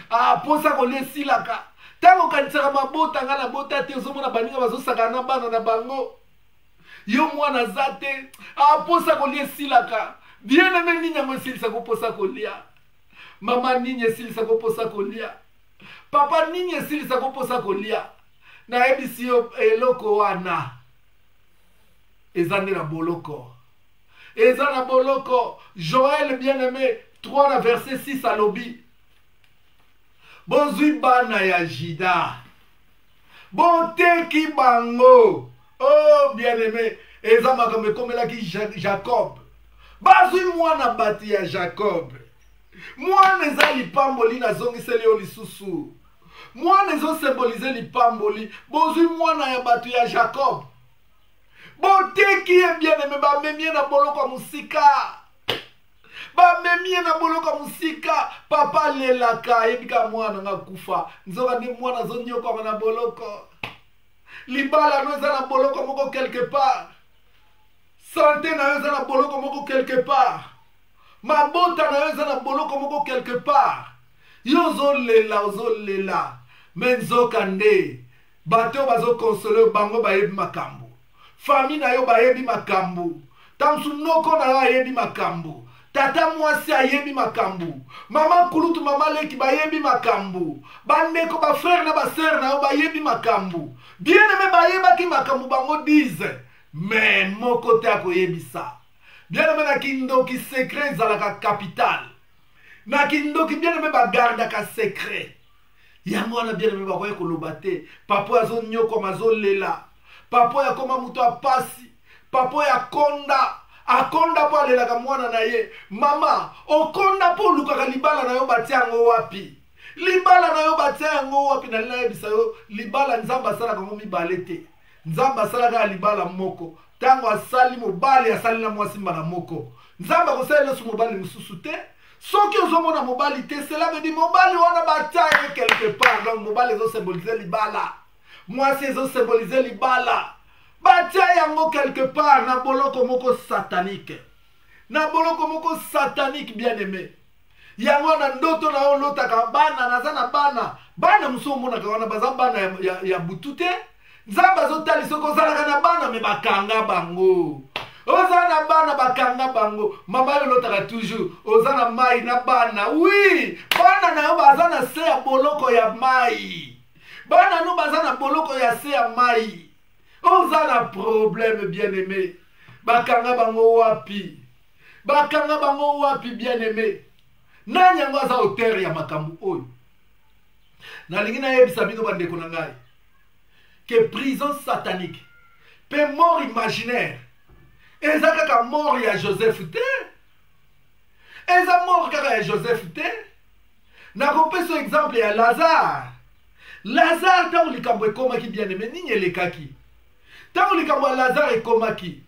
Ah, posa kolie silaka. Tango kanisaka mabota nga na bota te ozomona baninga bazosaka na bana na bango. Yo mwana zate. Ah, posa kolie silaka. Bien-aimé nini yango esilisa ko posa kolia. Mama nini esilisa ko posa kolia. Papa nini esilisa ko posa kolia. Na ebisi yo eloko wana. Ezande na boloko. Ezana boloko. Joël bien-aimé 3 na verset 6 à l'obi. Bozwi bana ya Jida. Boteki bango. Oh bien-aimé. Eza makambe komelaki Jacob. Bazwi mwana bati ya Jacob. Mwana eza lipamboli na zongiseli yo lisusu. Mwana ezo symboliser lipamboli. Bozwi mwana ya bati ya Jacob. Boteki ye bien-aimé bamemie na boloko musika. Bamemie na boloko musika. Papa lelaka yebika mwana nga kufa. Nzoka ni mwana zonyoka na boloko. Libala no eza na boloko moko quelque part. Santé na eza na boloko moko quelque part. Mabota na eza na boloko moko quelque part. Yo zolela. Menzoka nde. Bato bazo console bango bayebi makambo. famille na yo bayebi makambo, tansu noko na yo ayebi makambo, tata mwasi ayebi makambo, mama kulutu mama leki bayebi makambo, bandeko ba frère na ba sœur na yo bayebi makambo, bien aimé bayebaki makambo bango disent, mais moko te akoyebisa. Bien aimé na kindoki secret zalaka capital, na kindoki bien aimé bagarda ka secret. Yango wana bien aimé bakoye koloba te, papa azo nyoko mazo lela, papa ya koma muto apasi, papa ya konda, akonda po alelaka mwana na ye, mama, okonda po lukaka libala na yo batia yango wapi? Libala na yo batia yango wapi? Na lina yebisa yo, libala nzamba asala kango mibale te. Nzamba asala ka libala moko. Tango asali mobali asali na mwasi mbala moko. Nzamba kosala lesu mobali mususu te. Soki ozomona mobali te, cela veut dire mobali wana batia ye quelque part. Donc mobali ezo symboliser libala. Mwasi ezo symboliser libala. Batia yango quelque part na boloko moko satanique. Na boloko moko satanique bien aimé. Yango na ndoto na olotaka bana nazana bana. Bana muso mona ka wana baza bana ya butute. Nzamba zotali soko zalaka na bana me bakanga bango. Ozana bana bakanga bango. Mama yo lotaka toujours. Ozana mai na bana. Oui, bana na yo bazana se ya boloko ya mai. Bana no bazana boloko ya se ya mai. Ozana problème bien aimé. Bakanga bango wapi? Bakanga bango wapi bien aimé? Nani yango aza auteur ya makambu oyo? Na lingi na yebisa bino bandeko na ngai. Que prison satanique, pe mort imaginaire. Eza kaka mort ya Joseph te. Eza mort kaka ya Joseph te. Na kopeso exemple ya Lazare. Lazare tango likambo ekomaki bien aimé nini elekaki. Tango likambo ya Lazare ekomaki.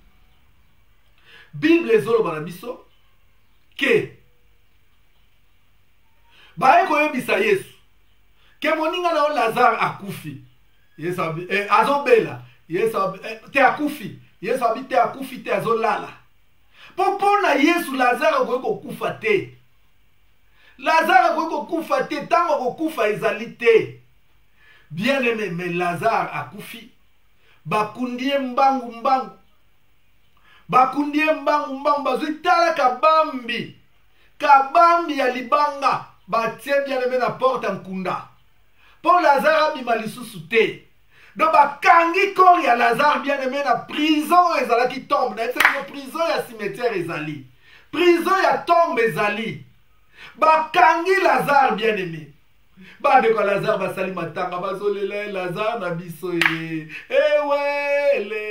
Bible ezoloba na biso ke baye koyebisa Yesu ke moninga na Lazare akufi. Yesu azobela. Yesu te akufi. Yesu abi te akufi te azolala. Popo na Yesu Lazare ko kufa te. Lazare ko kufa te tango ko kufa ezali te. Bien aimé, mais Lazare akufi. Bakundie mbangu mbangu. Bakundie mbangu mbangu bazitala kabambi. Kabambi ya libanga. Batie bien aimé na porte nkunda. Pour Lazare abima lisusu te. Donc bakangi kor ya Lazare bien aimé na prison ezala ki tombe. Na etse prison ya cimetière ezali. Prison ya tombe ezali. Bakangi Lazare bien aimé. Bande ko Lazare basali matanga bazolela Lazare na biso ye. Ewele,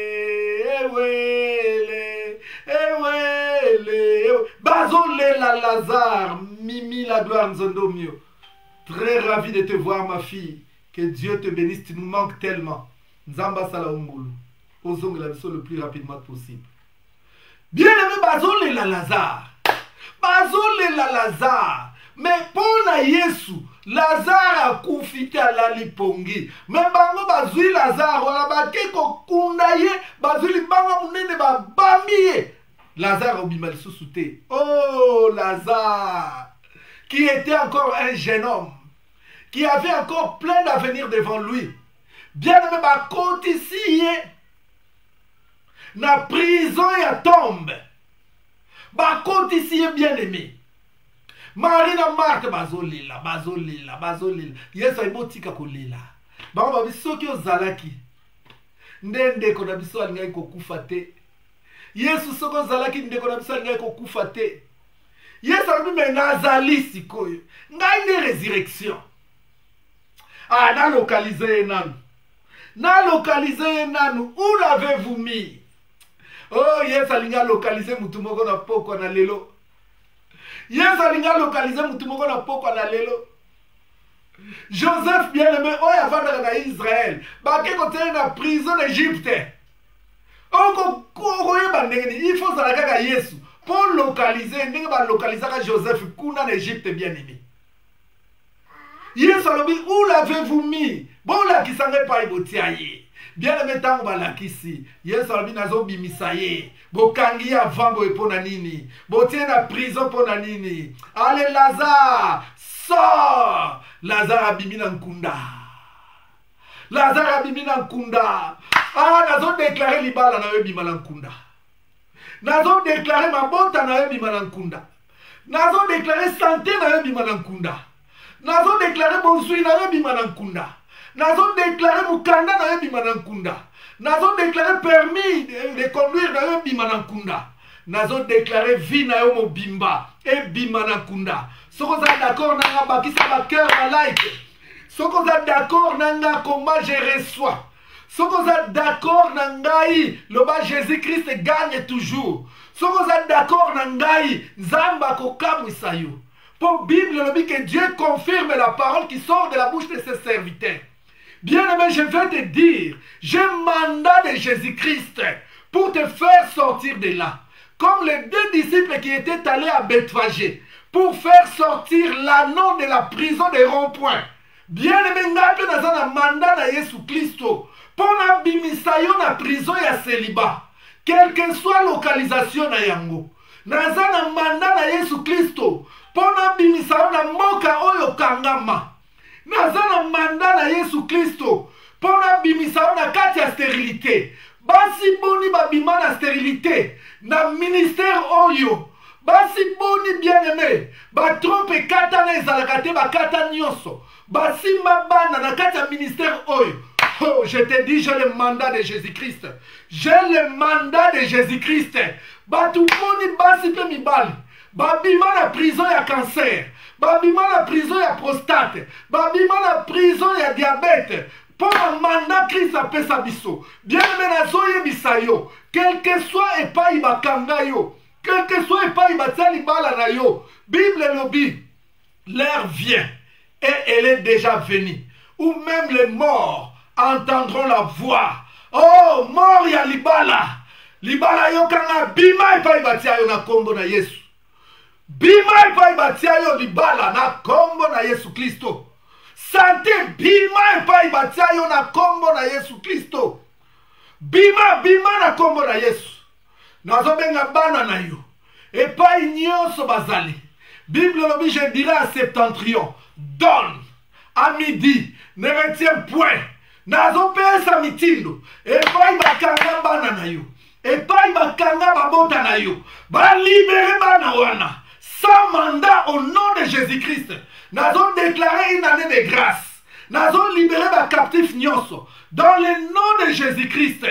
ewele, ewele. Bazolela Lazare, Mimi la gloire nzondo mio. Très ravi de te voir, ma fille. Que Dieu te bénisse, tu nous manques tellement. Nzamba sala umbulu. Ozong la biso le plus rapidement possible. Bien aimé, bazole la Lazare. Bazole la Lazare. Mais pour na Yesu, Lazare a koufite à la lipongi. Mais bango bazui Lazare, wala bake ko kundaye, bazui banga munene ba bamiye. Lazare obimal sousouté. Oh, Lazare, qui était encore un jeune homme, qui avait encore plein d'avenir devant lui. Bien aimé, ma côte ici, na prison ya tombe. Ma côte ici, bien aimé. Marie na Marthe, bazolila, bazolila, bazolila. Yes, I botika kolila. Bango babi soki ozalaki. Ndende kona biso alingai kokufa te. Yesu soko zalaki ndeko na biso alingai kokufa te. Yesu abi me nazali sikoyo. Ngai ne résurrection. Ah, na localiser nanu. Na localiser nanu. Où l'avez-vous mis? Oh, yes, alinga localiser mutu moko na poko na lelo. Yes, alinga localiser mutu moko na poko na lelo. Joseph bien aimé, oh yavanda na Israël. Bake kote na prison d'Égypte. Il faut que Yesu pour localiser, ndenge ba localiser Joseph kuna en Égypte bien aimé. Yesu alobi, où l'avez-vous mis? Bon la kisanga pa ibotiaye. Bien aimé tango ba lakisi. Yesu alobi nazo bimisaye. Bokangi avant bo epona nini? Botie na prison pona nini? Allez Lazare, sors! Lazare abimi na nkunda. Lazare abimi na nkunda. Ah, nazo déclaré libala na yo bimalankunda. Nazo déclaré mabota na yo bimalankunda. Nazo déclaré santé na yo bimalankunda. Nazo déclaré bonsoir na yo bimalankunda. Nazo déclaré mukanda na yo bimalankunda. Nazo déclaré permis de conduire na yo bimalankunda. Nazo déclaré vie na yo mobimba et bimalankunda. Soko za d'accord nanga bakisa ba cœur ba like. Soko za d'accord nanga comment je reçois. Soko za d'accord nangai le bas Jésus-Christ gagne toujours. Soko za d'accord nangai zamba ko kamwisa yo. Pour Bible le dit que Dieu confirme la parole qui sort de la bouche de ses serviteurs. Bien-aimé, je vais te dire, j'ai mandat de Jésus-Christ pour te faire sortir de là. Comme les deux disciples qui étaient allés à Bethphagée pour faire sortir l'anneau de la prison des ronds-points. Bien-aimé, ngape nazana mandat na Yesu Christo pour na bimisayo na prison ya célibat. Quelle que soit localisation na yango. Nazana mandat na Yesu Christo pour na bimisayo na moka oyo kangama. Nazana mandat na Yesu Christo pour na bimisayo na kati ya stérilité. Basi boni babima na stérilité na ministère oyo. Basi boni bien-aimé, ba trompe kata na ezalakate ba kata nyonso. Basi mabana na kata ministère oyo. Oh, je te dis, j'ai le mandat de Jésus-Christ. J'ai le mandat de Jésus-Christ. Batu boni basi pe mibali. Babima na prison ya cancer. Babima na prison ya prostate. Babima na prison ya diabète. Pour un mandat Christ a fait sa biso. Bien-aimé na zoye bisayo. Quel que soit epai bakanga yo. Quel que soit epai batali bala na yo. Bible lobby. L'heure vient. Et elle est déjà venue. Ou même les morts entendront la voix. Oh, mort ya libala. Libala yo kanga bima epai batia yo na kombo na Yesu. Bima epai batia yo libala na kombo na Yesu Kristo. Santé bima epai batia yo na kombo na Yesu Kristo. Bima na kombo na Yesu. Nazobenga bana na yo. Epai nyonso bazali. Bible lobi je dirai à septentrion. Donne à midi. Ne retiens point. Nazopesa mitindo. Epai bakanga bana na yo. Epai bakanga babota na yo. Ba libérer bana wana. Sans mandat au nom de Jésus-Christ. Nous avons déclaré une année de grâce. Nous avons libéré les captifs nyonso. Dans le nom de Jésus-Christ.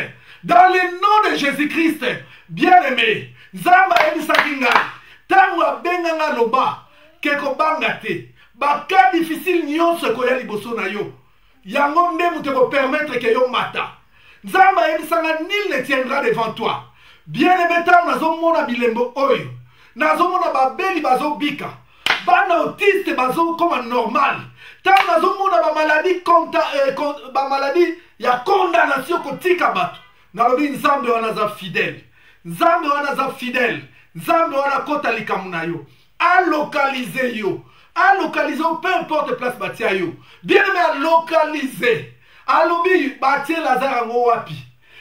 Dans le nom de Jésus-Christ. Bien-aimé. Zamba ebisakinga. Tangwa benganga loba. Keko bangate. Baka difficile nyonso koya liboso na yo. Yango nde muteko permettre que yo mata. Zamba ebisanga nul ne tiendra devant toi. Bien-aimé tango nazo mona bilembo oyo. Nazo mona babeli bazo bika. Bana autiste bazo comme normal. Tant nazo mona ba maladie ba maladie ya condamnation kotika bato. Nalobi nzambe wana za fidèle. Nzambe wana za fidèle. Nzambe wana kota likamuna yo. A localiser yo. A localiser peu importe place batia yo. Bien aimé à localiser. Alobi batie Lazare ngo wapi.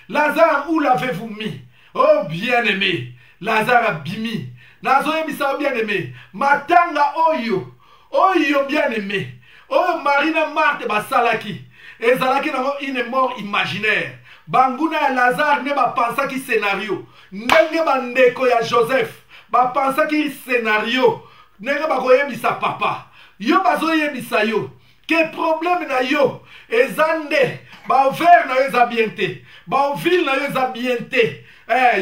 Lazare où l'avez-vous mis? Oh bien aimé. Lazare a bimi. Nazoye bisa bien aimé. Matanga oyo. Oyo bien aimé. Oh Marina Marthe basalaki. Ezalaki nango une mort imaginaire. Banguna ya Lazare ne ba pensa ki scénario. Ndenge bandeko ya Joseph. Ba pensa ki scénario. Ndenge ba koyebisa papa. Yo bazoye bisa yo. Que problème na yo. Ezande. Ba ouvert na yo ezabiente. Ba ville na yo ezabiente.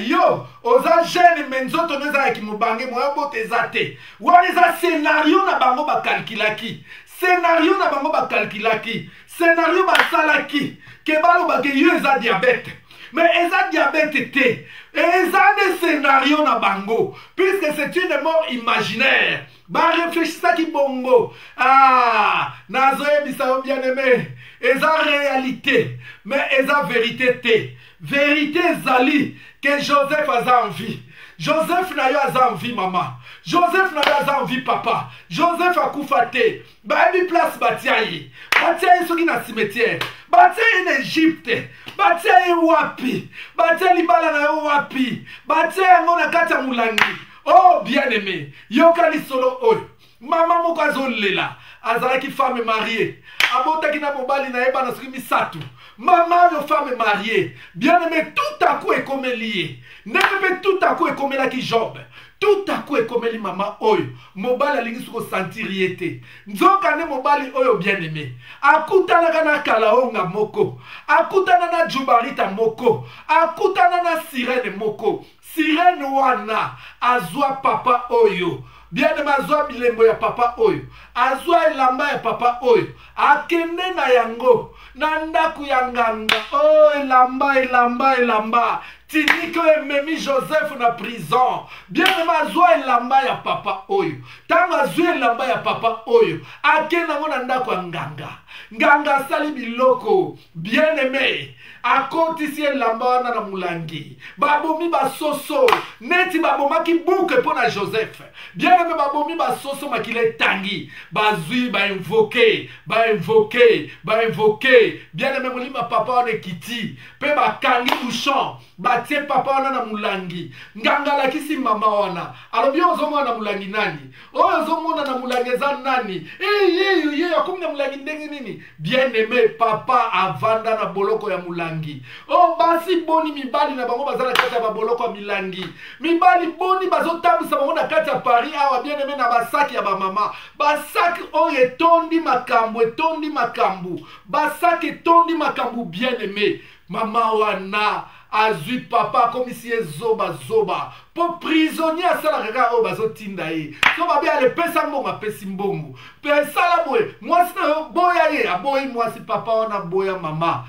Yo, oza jeune menzoto neza ki mubange moyo bote zate. Wani za scénario na bango ba calculaki. Scénario na bango ba calculaki. Scénario ba salaki. Ke balo ba ke yo eza diabète. Mais eza diabète te. Eza des scénarios na bango. Puisque c'est une mort imaginaire. Ba réfléchissa ki bongo. Ah, nazoye bisa bien aimé. Eza réalité. Mais eza vérité te. Vérité zali. Que Joseph a envie. Joseph n'a pas envie, maman. Joseph n'a pas envie, papa. Joseph a koufate. Babi place Batiaï. Batiaï soki na cimetière. Batiaï en Égypte. Batiaï wapi. Batiaï libala na wapi. Batiaï ngona kata mulangi. Oh, bien-aimé. Yokali solo oi. Maman moko azolela. Azalaki femme mariée. abotaki na mobali na yeba na soki misato. Maman yo femme mariée, bien aimé, tout à coup est comme lié. Ndenge tout à coup est comme la qui Job. Tout à coup est comme les maman oyo. Mobali alingi suko sentir yete. Nzoka ne mobali oyo bien aimé. Akutana kana kalaonga moko. Akutana na jubarita moko. Akutana na sirene moko. Sirene wana azwa papa oyo. Bien aimé azwa bilembo ya papa oyo. Azwa elamba ya papa oyo. Akende na yango. Na ndaku ya nganga. Oh elamba. Tiniko ememi Joseph na prison. Bien aimé azwa elamba ya papa oyo. Tanga azwa elamba ya papa oyo. Akenda ngo na ndaku ya nganga. Nganga sali biloko. Bien aimé. Akotisi elamba wana na mulangi. Babomi basoso. Neti babomaki bouke pona Joseph. Bien aimé babomi basoso makile tangi. Bazui invoqué. Bien aimé molima papa wana kiti. Pe bakangi bouchon. Batie papa wana na mulangi. Nganga lakisi mama wana. Alobi ozomona na mulangi nani? Ozomona na mulangi za nani? Akomi na mulangi ndenge nini? Bien aimé papa avanda na boloko ya mulangi. Oh basi boni mibali na bango bazala kati ya boloko ya milangi. Mibali boni bazotambusa bango na kati ya Paris awa bien aimé na basaki ya ba mama. Basaki oyo etondi makambu. Basaki etondi makambu bien aimé. Mama wana azui papa comme si zoba pour prisonnier asala kaka o bazotinda ye so babe ale pesa mbongo apesi mbongo pesa la boye mwasi na boya ye aboyi mwasi papa wana boya mama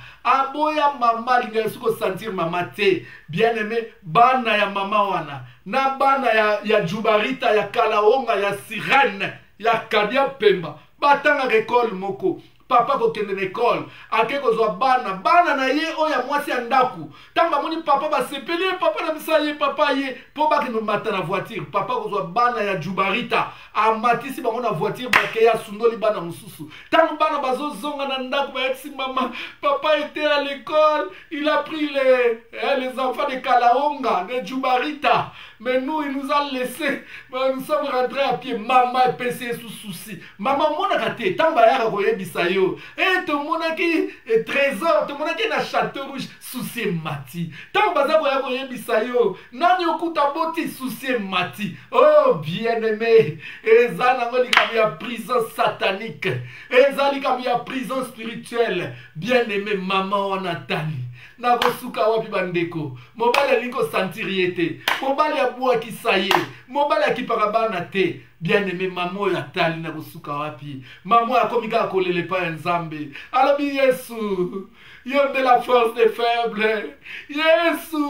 linga suko sentir mama te bien aimé bana ya mama wana na bana ya jubarita ya kalaonga ya sirene ya kadia pemba batanga rekol moko papa ko kende l'école ake ko zwa bana na ye oya mwasi ya ndaku tamba moni papa ba sepeli papa na misaye papa ye po ba ke no mata na voiture papa ko zwa bana ya jubarita amatisi bango na voiture ba ke ya sundoli bana mususu tamba bana bazo zonga na ndaku ba eksi mama papa était à l'école il a pris les enfants de Kalaonga de Jubarita mais nous il nous a laissé nous sommes rentrés à pied maman est pensé sous souci maman mona kate tamba ya ko yebisa yo et tout le monde qui est trésor tout le monde qui na château rouge souci mati tant baza ko yebisa yo nani okuta boti souci mati oh bien aimé ezana ngoli comme ya prison satanique ezali comme ya prison spirituelle bien aimé maman wanatani na kosuka wapi bandeko mobali alingo sentir yete mobali abua kisaye mobali akipaka bana te bien aimé maman ya tali na kosuka wapi maman akomika kolele pa nzambe alobi Yesu yo de la force des faibles Yesu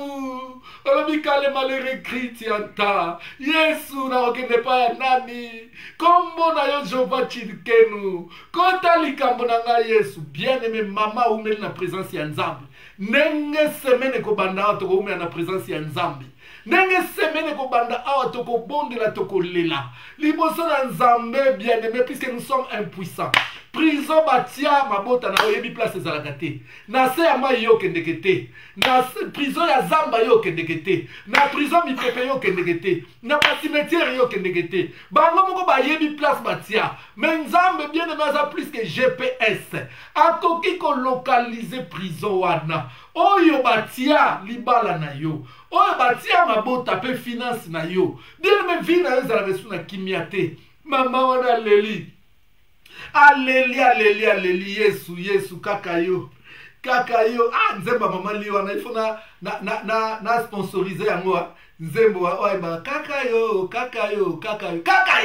alobi kale malheureux chrétienta Yesu na okende pa ya nani kombo na yo Jehova chirikenu kota likambo na nga Yesu bien aimé maman umeli na présence ya nzambe nenge semaine ko banda awa toko umela na présence ya nzambe nenge semaine ko banda awa toko bondela toko lela liboso na nzambe bien aimé puisque nous sommes impuissants prison batia mabota na oyebi place ezalaka te na se ya mai yo kendeke te na prison ya zamba yo kendeke te na prison mipepe yo kendeke te na basimetiere yo kendeke te bango moko bayebi place batia mais nzambe bien aimé aza plus que GPS akoki kolokalize prison wana oyo batia libala na yo oyo batia mabota pe finance na yo bien aimé vie na yo ezalaka esu na kimia te mama wana leli aleli Yesu kaka yo nzemba mama li wana il faut na sponsoriser yango nzembo oya ba kaka yo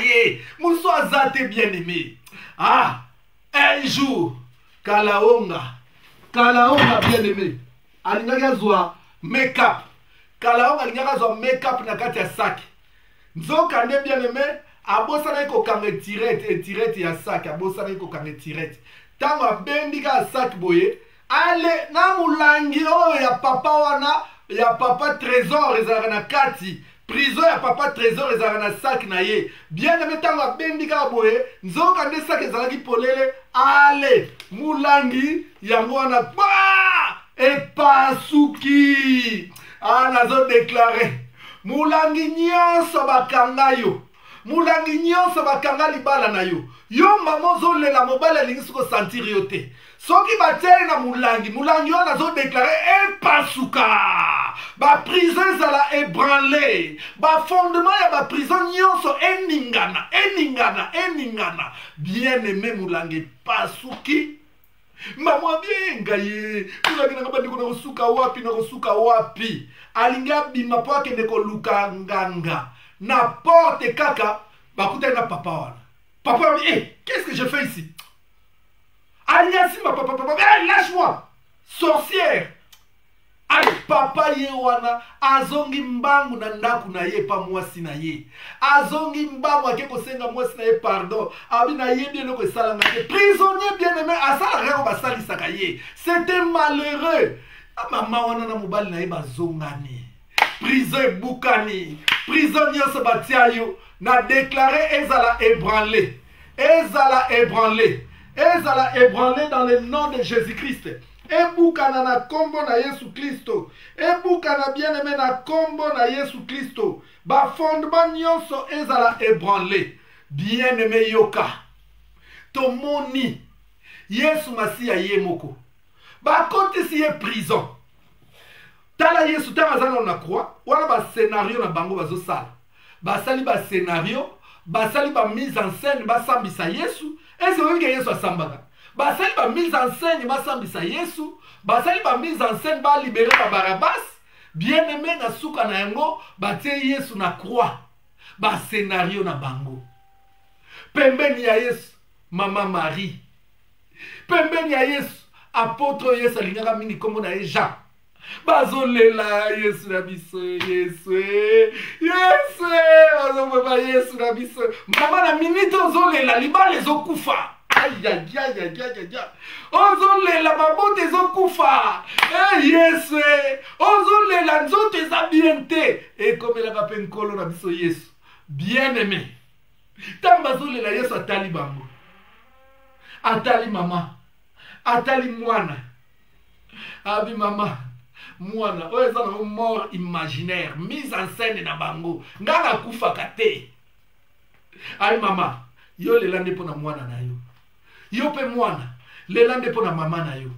ye muso azate bien aimé un jour Kalaonga bien aimé alingaki azwa make-up Kalaonga alingaki azwa make-up na kati ya sac nzoka nde bien aimé abosana ko kanga tirette ya sac abosana ko kanga tirette tango abendika ya sac boye ale na mulangi oyo ya papa wana ya papa trésor ezalaka na kati prison ya papa trésor ezalaka na sac na ye bien aimé tango abendika boye nzoka nde sac ezalaki polele ale mulangi yango wana epasuki nazo déclarer mulangi nyonso bakanga yo mulangi nyonso bakanga libala na yo yo mama ozolela mobali alingi siko sentir yo te soki batie na mulangi wana azodeklare epasuka baprison ezala ébranlé bafondement ya baprison nyonso eningana bien aimé mulangi epasuki mama bien ngaye mulangi nanga bandiko na kosuka wapi alingi abima po akende koluka nganga na porte kaka bakutani na papa wana papa wana qu'est-ce que je fais ici aliasi ma papa lâche-moi sorcière ay papa ye wana azongi mbangu na ndaku na ye pa mwasi na ye azongi mbangu ake kosenga mwasi na ye pardon abi na ye bien loko esalanga te prisonnier bien aimé asala reko basalisaka ye c'était malheureux mama wana na mobali na ye bazongani prison ebukani prison nyonso batia yo na déclaré ezala ébranlé dans le nom de Jésus-Christ. Ebukana na kombo na Yesu Kristo. Ebukana bien aimé na kombo na Yesu Kristo. Ba fondement nyonso ezala ébranlé. Bien aimé yoka. Tomoni Yesu Masia ye moko. Ba kote si ye prison. Tala Yesu tala zana na croix. Wana ba scénario na bango bazo sala. Ba sali ba scénario, ba sali ba mise en scène ba sambisa Yesu. Est-ce que Yesu asambaka? Basali ba mise en scène ba sambisa Yesu, basali ba mise en scène ba libérer ba Barabas, bien aimé na suka na yango, ba tie Yesu na croix, ba scénario na bango. Pembeni ya Yesu, Mama Marie. Pembeni ya Yesu, apôtre Yesu alingaka mingi kombo na ye Jean. Bazolela Yesu na biso, Yesu bazobeba Yesu na biso. Mama na minute ozolela libala ezokufa. Aïe ozolela mabote ezokufa. Yesu ozolela nzoto eza bien te. Ekomelaka mpe nkolo na biso Yesu. Bien aimé. Ntango bazolela Yesu atali bango, atali mama, atali mwana. Abi mama mwana oyo eza na mort imaginaire mise en scène na bango ngana kufaka te. Ai mama yo lela nde mpo na mwana na yo mpe mwana lela nde mpo na mama na yo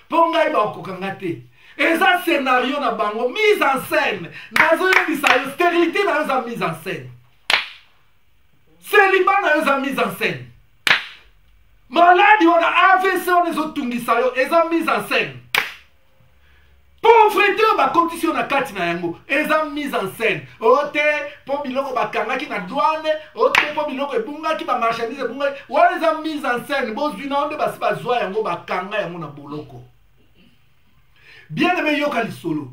mpo ngai baokokanga te. Eza scénario na bango mise en scène nazoyebisa yo stérilité na yo eza mise en scène, célibat na yo eza mise en scène, maladi wana AVC wana ezotungisa yo eza mise en scène, pauvreté bakotisi yo na kati na yango eza mise en scène. Ote po biloko bakangaki na douane, ote po biloko ebungaki ba marchandise ebungaki wana eza mise en scène. Bozwi na onde basi bazwa yango bakanga yango na boloko. Bien aimé yoka lisolo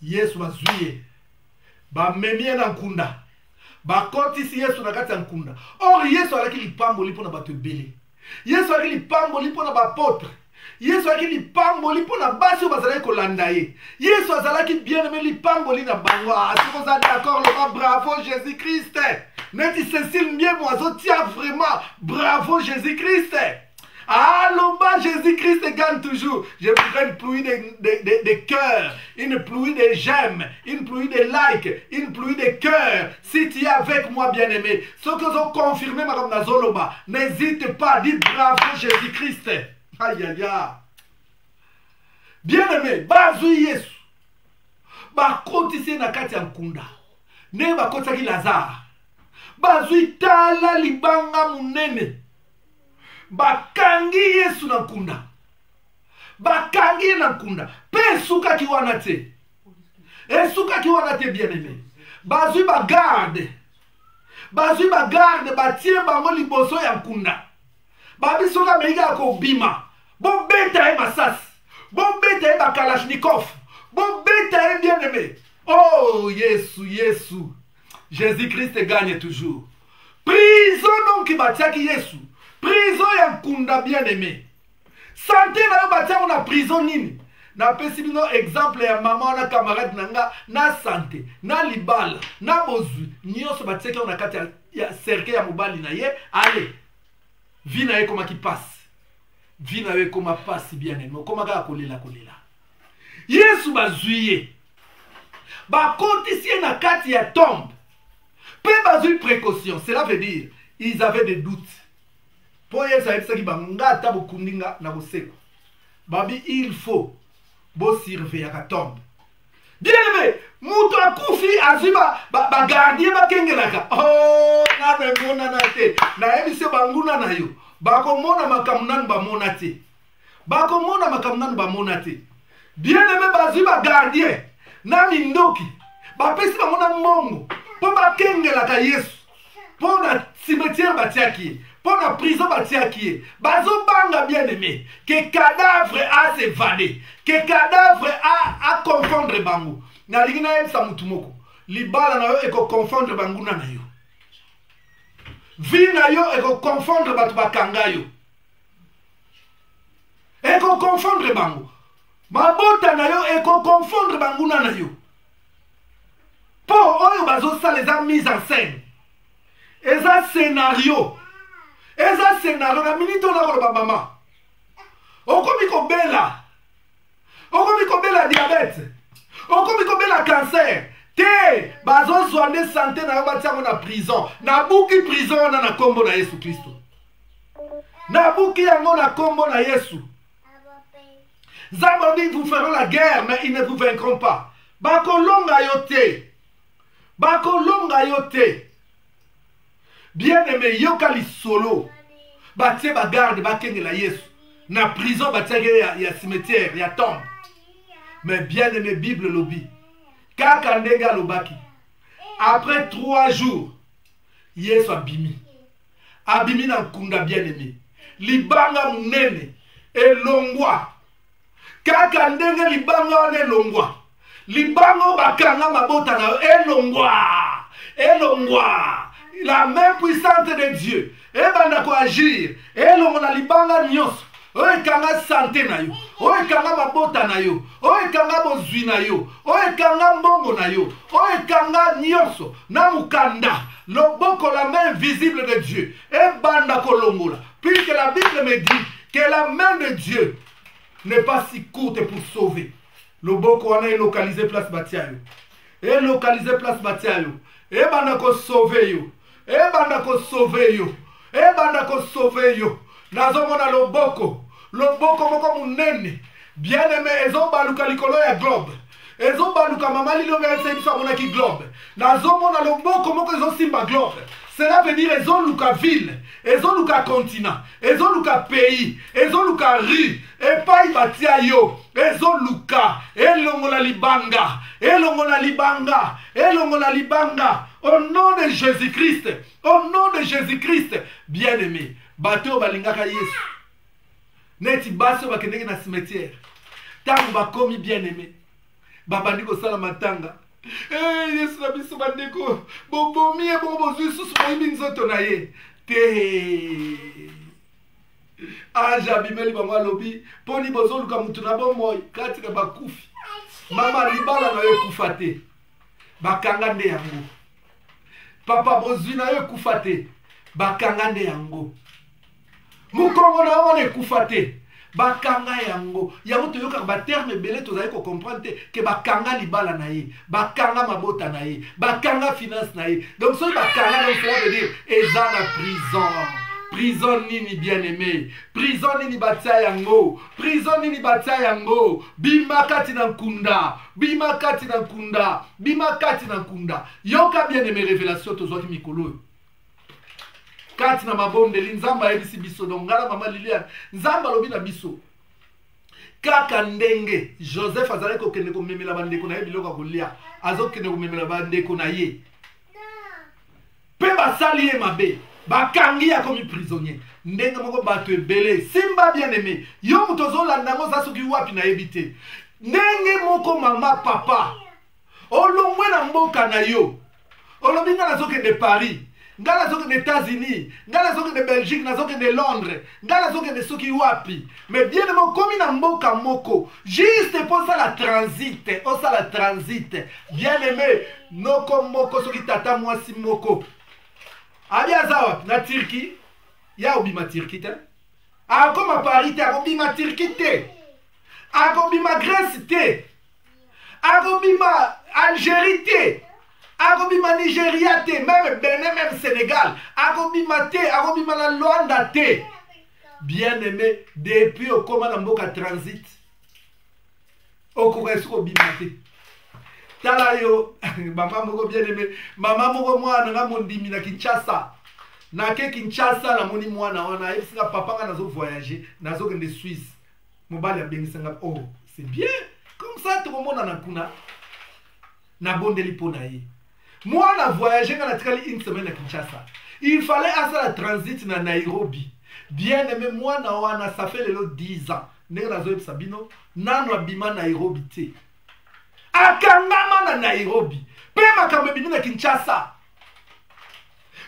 Yesu bazwi ye bamemi ye na nkunda bakotisi Yesu na kati ya nkunda. Or Yesu alaki lipamboli mpo na bato ebele. Yesu alaki lipamboli mpo na bapotre. Yesu alaki lipamboli mpo na basi oyo bazalaki kolanda ye. Yesu azalaki bien aimé lipamboli na bango. Si vous êtes d'accord, le bravo Jésus-Christ. Neti Cécile Mbiemo azotia vraiment bravo Jésus-Christ. Allons bas, Jésus-Christ gagne toujours. Je voudrais une pluie de cœurs, une pluie de j'aime, une pluie de likes, une pluie de cœurs. Si tu es avec moi, bien-aimé, ceux qui ont confirmé Madame Nazoloba, n'hésite pas, dites bravo Jésus-Christ. Aïe aïe aïe. Bien-aimé, bazui Yesu. Bakotisi na kati ya nkunda. Ne bakotaki Lazare. Bazui tala libanga munene. Bakangi Yesu na nkunda. Bakangi na nkunda. Pe suka ki wana te. Suka ki wana te bien-aimé. Bazui bagarde. Bazui bagarde batie bango liboso ya nkunda. Babisoka meiga kobima. Bon beta e masas. Bon beta e bakalashnikov. Bon beta e bien-aimé. Oh Yesu, Yesu. Jésus-Christ gagne toujours. Prison donc batiaki Yesu. Prison ya nkunda bien-aimé. Santé na yo batia na prison nini. Na pesi bino exemple ya mama na camarade nanga na santé, na libala, na bozwi. Nyonso batiaki na kati ya cercle ya mobali na ye. Allez. Vie na ye koma ki passe. Vie na ye koma passe bien-aimé. Koma ka kolela. Yesu bazwiye. Bakotisi na kati ya tombe. Peu bazui précaution, cela veut dire, ils avaient des doutes. Pour eux, ça veut dire que Babi, il faut surveiller la tombe. Bien aimé, Mouto Koufi Azuba, gardien Kengelaka. Oh, na emise banguna na yo. Bako mona makamnan ba monate. Bako mona makamnan ba monate. Bien aimé Bazuba gardien. Na mindoki. Ba pesi ba mona mongo. Po ba kengelaka Yesu. Po na cimetière batiaki. Pour la prison, bazo banga bien aimé, que cadavre a s'évader, que cadavre a confondre bango. Na ligina em samutumoko. Libala na yo eko confondre bango na yo. Vi na yo eko confondre batu bakanga yo. Eko confondre bango. Mabota na yo eko confondre bango na yo. Pour oyo bazo ça les a mis en scène. Et ça scénario. Eza scénario na minito na ko mama. Okomi ko bela. Okomi ko bela diabète. Okomi ko bela cancer. Te bazo soigner santé na yo batia na prison. Na buki prison na kombo na Yesu Kristo. Na buki yango na kombo na Yesu. Zambi vous feront la guerre mais ils ne vous vaincront pas. Bakolonga yote. Bakolonga yote. Bien aimé, yokali solo. Batie bagarde, bakenge la Yesu. Na prison, batie ya cimetière, ya tombe. Mais bien aimé, Bible lobby. Kaka ndega lobaki. Après 3 jours, Yesu abimi. Abimi na kunda bien aimé. Libanga munene. Elongwa. Kaka ndenge libanga wane elongwa. Libanga bakanga mabota na elongwa. Elongwa. La main puissante de Dieu. Et bandako agir. Et l'on a libanga nyos. Oye kanga santé na yo. Oye kanga mabota na yo. Oye kanga bozwi na yo. Oye kanga mbongo na yo. Oye kanga nyoso. Na mukanda. Loboko la main visible de Dieu. Et bandako longola. Puisque la Bible me dit que la main de Dieu n'est pas si courte pour sauver. Loboko wana est localisé place Batiayo. Et localisé place Batiayo. Et bandako sauver yo. Et bandako sauver yo. Et bandako sauver yo. Nazomona loboko. Loboko moko munene. Bien aimé, ezo baluka likolo ya globe. Ezo baluka mama lilo ya sebiso mona ki globe. Nazomona loboko moko ezo simba globe. Cela veut dire ezo luka ville, ezo luka continent, ezo luka pays, ezo luka rue. Et pas batia yo. Ezo luka. Elongola libanga. Elongola libanga. Elongola libanga. Au nom de Jésus-Christ. Au nom de Jésus-Christ. Bien-aimé. Bateau balingaka Yesu. Neti baso bakendeki na cimetière. Tango bakomi bien-aimé. Babandiko sala matanga. Yesu na biso bandeko. Bobomi e bobozu susu boyibi nzoto na ye. Te. Aja bimeli bango alobi. Poni bozo luka mutu na bomoy. Katika bakufi. Mama libala na yo kufa te. Bakanga nde yango. Papa bozwi na yo kufa te. Bakanga nde yango. Mukongo na yo kufa te. Bakanga yango. Yango toyoka ba terme belé tozali ko comprendre te que bakanga libala na ye. Bakanga mabota na ye. Bakanga finance na ye. Donc so bakanga donc cela veut dire ezana prison. Prison nini bien-aimé. Prison nini batia yango. Prison nini batia yango. Bima kati na nkunda. Bima kati na nkunda. Bima kati na nkunda. Yoka bien-aimé révélation tozwaki mikolo. Kati na mabonde li nzamba yebisi biso donc ngala mama Liliane. Nzamba lobi na biso. Kaka ndenge Joseph azali ko kende ko memela bandeko na ye biloko kolia. Azo kende ko memela bandeko na ye. Pe basali ye mabe. Bakangi ya komi prisonnier. Ndenge moko bato ebele. Simba bien-aimé. Yo mutozo landango za soki wapi na yebite. Ndenge moko mama papa. Olongwe na mboka na yo. Olobi nga nazoke de Paris. Nga nazoke de États-Unis. Nga nazoke de Belgique. Nazoke de Londres. Nga nazoke de soki wapi. Mais bien-aimé komi na mboka moko. Juste pour ça la transit. O ça la transit. Bien-aimé. Noko moko soki tata mwasi moko. Abia zawa na Turquie, ya obima Turquie te. Akoma Paris te, akobima Turquie te. Akobima Grèce te. Akobima Algérie te. akobima Nigeria te, même Benin, même Sénégal, akobima te, akobima na Luanda te. Bien aimé, depuis au commande mboka transit, au koresu kobima te. Tala yo, maman moko bien aimé, maman moko mwana nga mondimi na Kinshasa. Na ke Kinshasa na moni mwana wana, esinga papa nga nazo voyager, nazo kende Suisse. Mobali ya bengi sanga, oh, c'est bien. Comme ça tout le monde na kuna. Na bondeli pona ye. Moi na voyager nga na tikali une semaine à Kinshasa. Il fallait asa la transit na Nairobi. Bien aimé moi na wana ça fait lelo 10 ans. Ndenge nazo yebisa bino, nano abima Nairobi te. Akangama na Nairobi. Pe makambe bino na Kinshasa.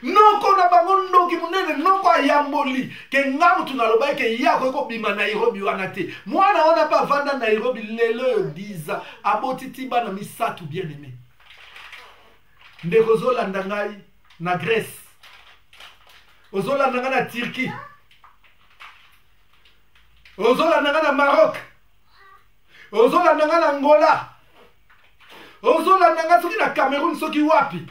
Noko na bango ndoki munene noko ayamboli ke ngamu tunaloba ke yako ko bima Nairobi wana te. Mwana wana pa vanda Nairobi lelo 10 ans. Abotiti bana misatu bien aimé. Ndeko zolanda ngai na Grèce. Ozolanda ngai na Turquie. Ozolanda ngai na Maroc. Ozolanda ngai na Angola. Ozolanda ngai soki na Cameroun soki wapi.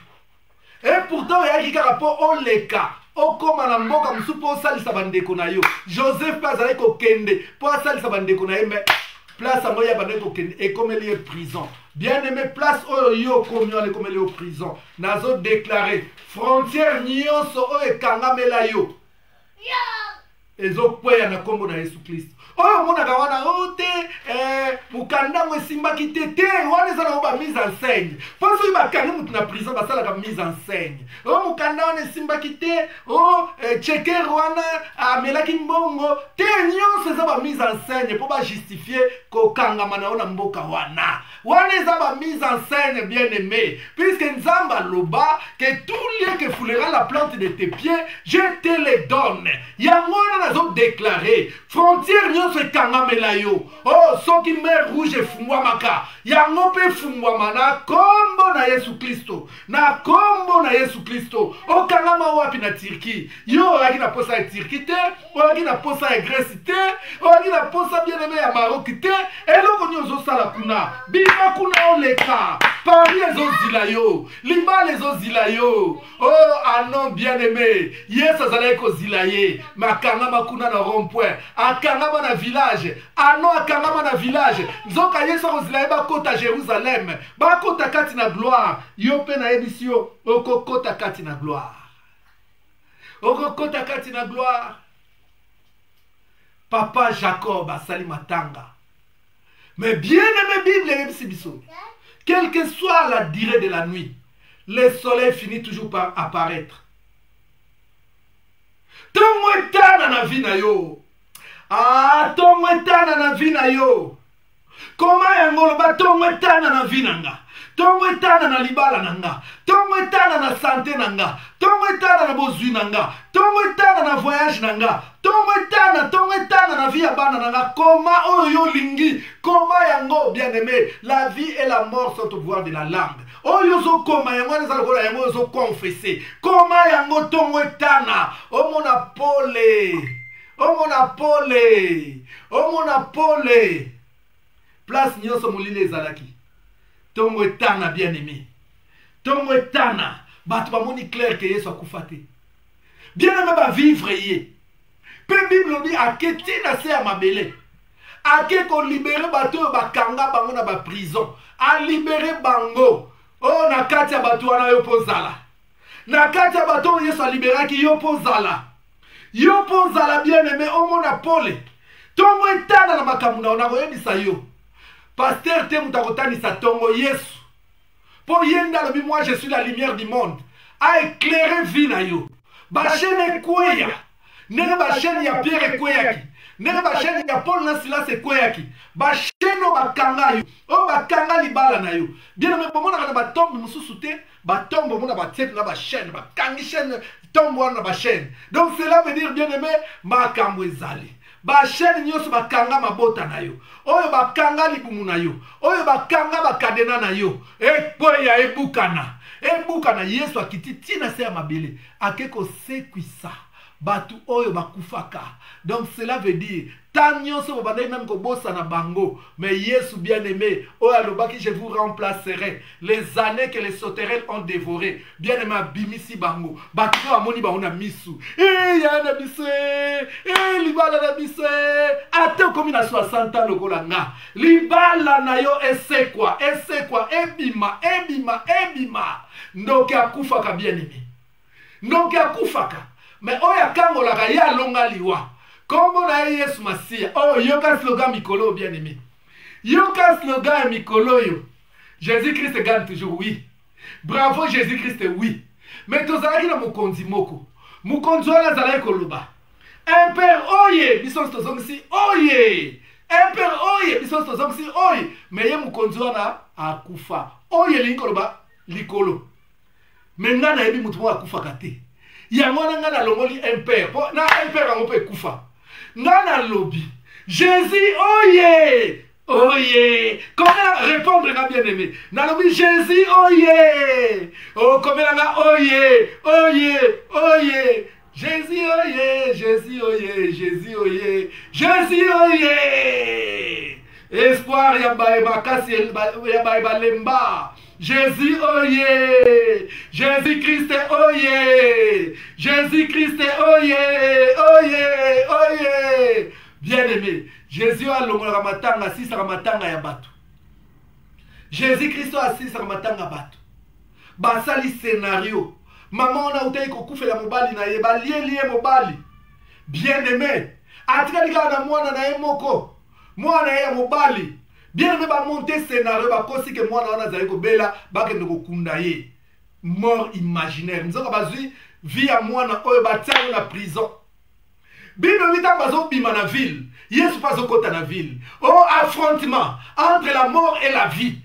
Et pourtant il y a qui rapport au leka. Au koma na mboka musupo salisa bandeko na yo. Joseph Pazale ko kende po salisa bandeko na yo mais place moya bandeko kende et comme il est prison. Bien aimé place oyo komyo le comme il est au prison. Nazo déclaré frontière nyonso o ekangamela yo. Ezo kweya na kombo na Yesu Kristo. Oyo mona kawana ote mukanda mwe simba kitete wana zana ba mise en scène. Parce que ba kanga mutu na prison ba sala ka mise en scène. O mukanda wana simba kite o checker wana amela kimbongo te nyonso za ba mise en scène pour ba justifier ko kanga mana ona mboka wana. Wana za ba mise en scène bien aimé puisque Nzamba loba que tout lieu que foulera la plante de tes pieds je te les donne. Yangona nazo déclarer frontière nyonso ekangamela yo. Oh soki mer rouge efungwamaka yango pe efungwama na kombo na Yesu Kristo. Na kombo na Yesu Kristo. Okangama wapi na Turquie. Yo oyaki na posa ya Turquie te, oyaki na posa ya Grèce te, oyaki na posa bien aimé ya Maroc te. Eloko nyonso sala kuna bima kuna oleka Paris ezozila yo, Libala ezozila yo. Oh anon bien aimé Yesu azalaki kozila ye makangama kuna na rond-point akangama na village anon akangama na village nzoka Yesu akozila ye bakota Jérusalem bakota kati na gloire yo pe na yebisi yo okokota kati na gloire okokota kati na gloire. Papa Jacob asali matanga mais bien aimé Bible yebisi biso quelle que soit la durée de la nuit le soleil finit toujours par apparaître. Tongo etana na vie na yo. Ah, tongo etana na vie na yo. Koma yango loba tongo etana na vie nanga. Tongo etana na libala nanga. Tongo etana na santé nanga. Tongo etana na bozwi nanga. Tongo etana na voyage nanga. Tongo etana na vie ya bana nanga. Koma oyo lingi. Koma yango bien aimé. La vie et la mort sont au pouvoir de la langue. Oyo zo koma yango neza lokola yango zo confesser. Koma yango tongo etana. O mona pole. O mona pole. O mona pole. Place nyonso molile ezalaki. Tongo etana bien aimé. Tongo etana. Bato bamoni clair que Yesu akufa te. Bien aimé ba vivre ye. Pe Bible dit aketi na se ya mabele. Ake ko libérer bato bakanga bango na ba prison. A libérer bango. Oh na kati ya bato wana yo pozala. Na kati ya bato Yesu a libéraki yo pozala. Yo pozala bien aimé o mona pole. Tongo etana na makambo na ona koyebisa yo. Pasteur te mutakotani sa tongo Yesu. Pour yenda lobi moi je suis la lumière du monde. A éclairer vie na yo. Ba chaîne kweya. Nere ba chaîne ya Pierre kweyaki. Nere ba chaîne ya Paul na Silas kweyaki. Ba chaîne o bakanga yo. O bakanga libala na yo. Bien mais pomona kana ba tombe mususu te, ba tombe mona ba tete na ba chaîne, ba kangi chaîne tombe na ba chaîne. Donc cela veut dire bien aimé makambo ezali. Ba chaîne nyonso bakanga mabota na yo. Oyo bakanga libumu na yo. Oyo bakanga bakadena na yo. Ekweya ebukana. Ebukana Yesu akiti tina se ya mabele. Akeko sekwisa. batu oyo bakufaka. Donc cela veut dire tanyo so babandai même ko bossa na bango, mais Yesu bien-aimé, oyo alobaki je vous remplacerai les années que les sauterelles ont dévoré. Bien-aimé bimisi bango. Batu amoni ba ona misu. Ya na biso. Libala na biso. Ate komi na 60 ans lokola nga. Libala na yo ese quoi? Ebima. Ndoki akufaka bien-aimé. Ndoki akufaka. Mais oya kangolaka ya longa liwa. Kombo na Yesu Masia. Oh, yoka slogan mikolo bien-aimé. Yoka slogan mikolo yo. Jésus-Christ gagne toujours, oui. Bravo Jésus-Christ, oui. Mais tozalaki na mokonzi moko. Mokonzi wana azalaki koloba. Impère oye, biso tozongisi oye. Impère oye, biso tozongisi oye. Mais ye mokonzi wana akufa. Oye lingi koloba likolo. Mais nga na yebi mutu mo akufa kate. Yango na nga na longoli impère. Na impère ango pe kufa. Nga na lobi. Jésus oye. Oye. Comment répondre nga bien aimé? Na lobi Jésus oye. Oh comment nga oye. Oye. Jésus oye. Jésus oye. Espoir ya baeba kasi ya baeba lemba. Jésus oye. Jésus-Christ oye. Jésus-Christ oye. Bien-aimé, Jésus a longola matanga sisa matanga ya batu. Jésus-Christ a sisa matanga batu. Basali scénario. Maman na utai kokufela mobali na ye balie mobali. Bien-aimé, atika lika na mwana na ye moko. Mwana ya mobali. Bien-aimé ba monter scénario ba kosi ke mwana wana zali ko bela ba ke ndoko kunda ye. Mort imaginaire. Nzonga bazui vie ya mwana oyo batia na prison. Bible vita bazo bima na ville. Yesu paso kota na ville. Oh, affrontement entre la mort et la vie.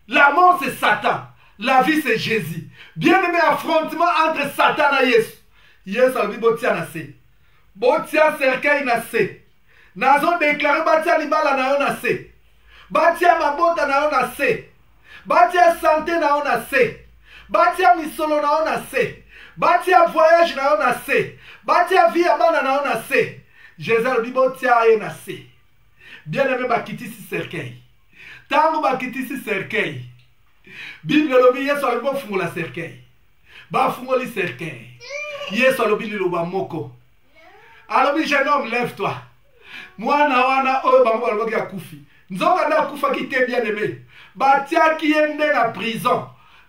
La mort c'est Satan. La vie c'est Jésus. Bien-aimé, affrontement entre Satan et Yesu. Yesu a dit botia na se. Botia cercueil na se. Nazo déclaré batia libala na yo na se. Batia mabota na yo na se. Batia santé na yo na se. Batia misolo na yo na se. Batia voyage na yo na se. Batia vie abana na yo na se. Jésus a dit botia ye na se. Bien-aimé bakitisi cercueil. Tango bakitisi cercueil. Bible lobi Yesu alobi fungola cercueil. Ba fungoli cercueil. Yesu alobi liloba moko. Alobi jeune homme lève-toi. Mwana wana oyo bango balobaki akufi. Nzonga na akufa ki te bien-aimé. Batia ki yende na prison.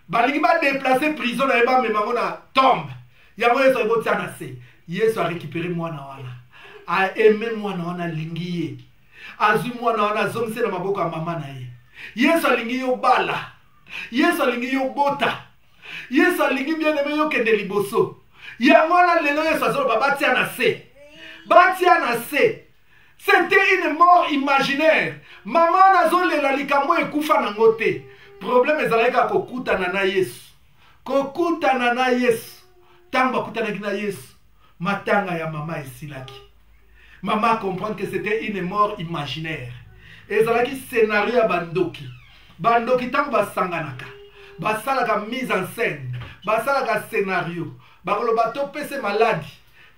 Balingi ba déplacer prison na eba memango na tombe. Yango Yesu alobi tia na se. Yesu a récupéré mwana wana. A aimé mwana wana lingi ye. Azui mwana wana zongise na maboko ya mama na ye. Yesu alingi yo bala. Yesu alingi yo bota. Yesu alingi bien-aimé yo kende liboso. Yango wana lelo Yesu azoloba batia na se. Batia na se. C'était une mort imaginaire. Maman nazolela likambo ekufa nango te. Problème ezalaka kokutana na Yesu. Kokutana na Yesu. Tango bakutanaki na Yesu. Matanga ya mama esilaki. Maman comprend que c'était une mort imaginaire. Ezalaki scénario ya bandoki. Bandoki tango basanganaka. Basalaka mise en scène. Basalaka scénario. Bakoloba to pese maladi.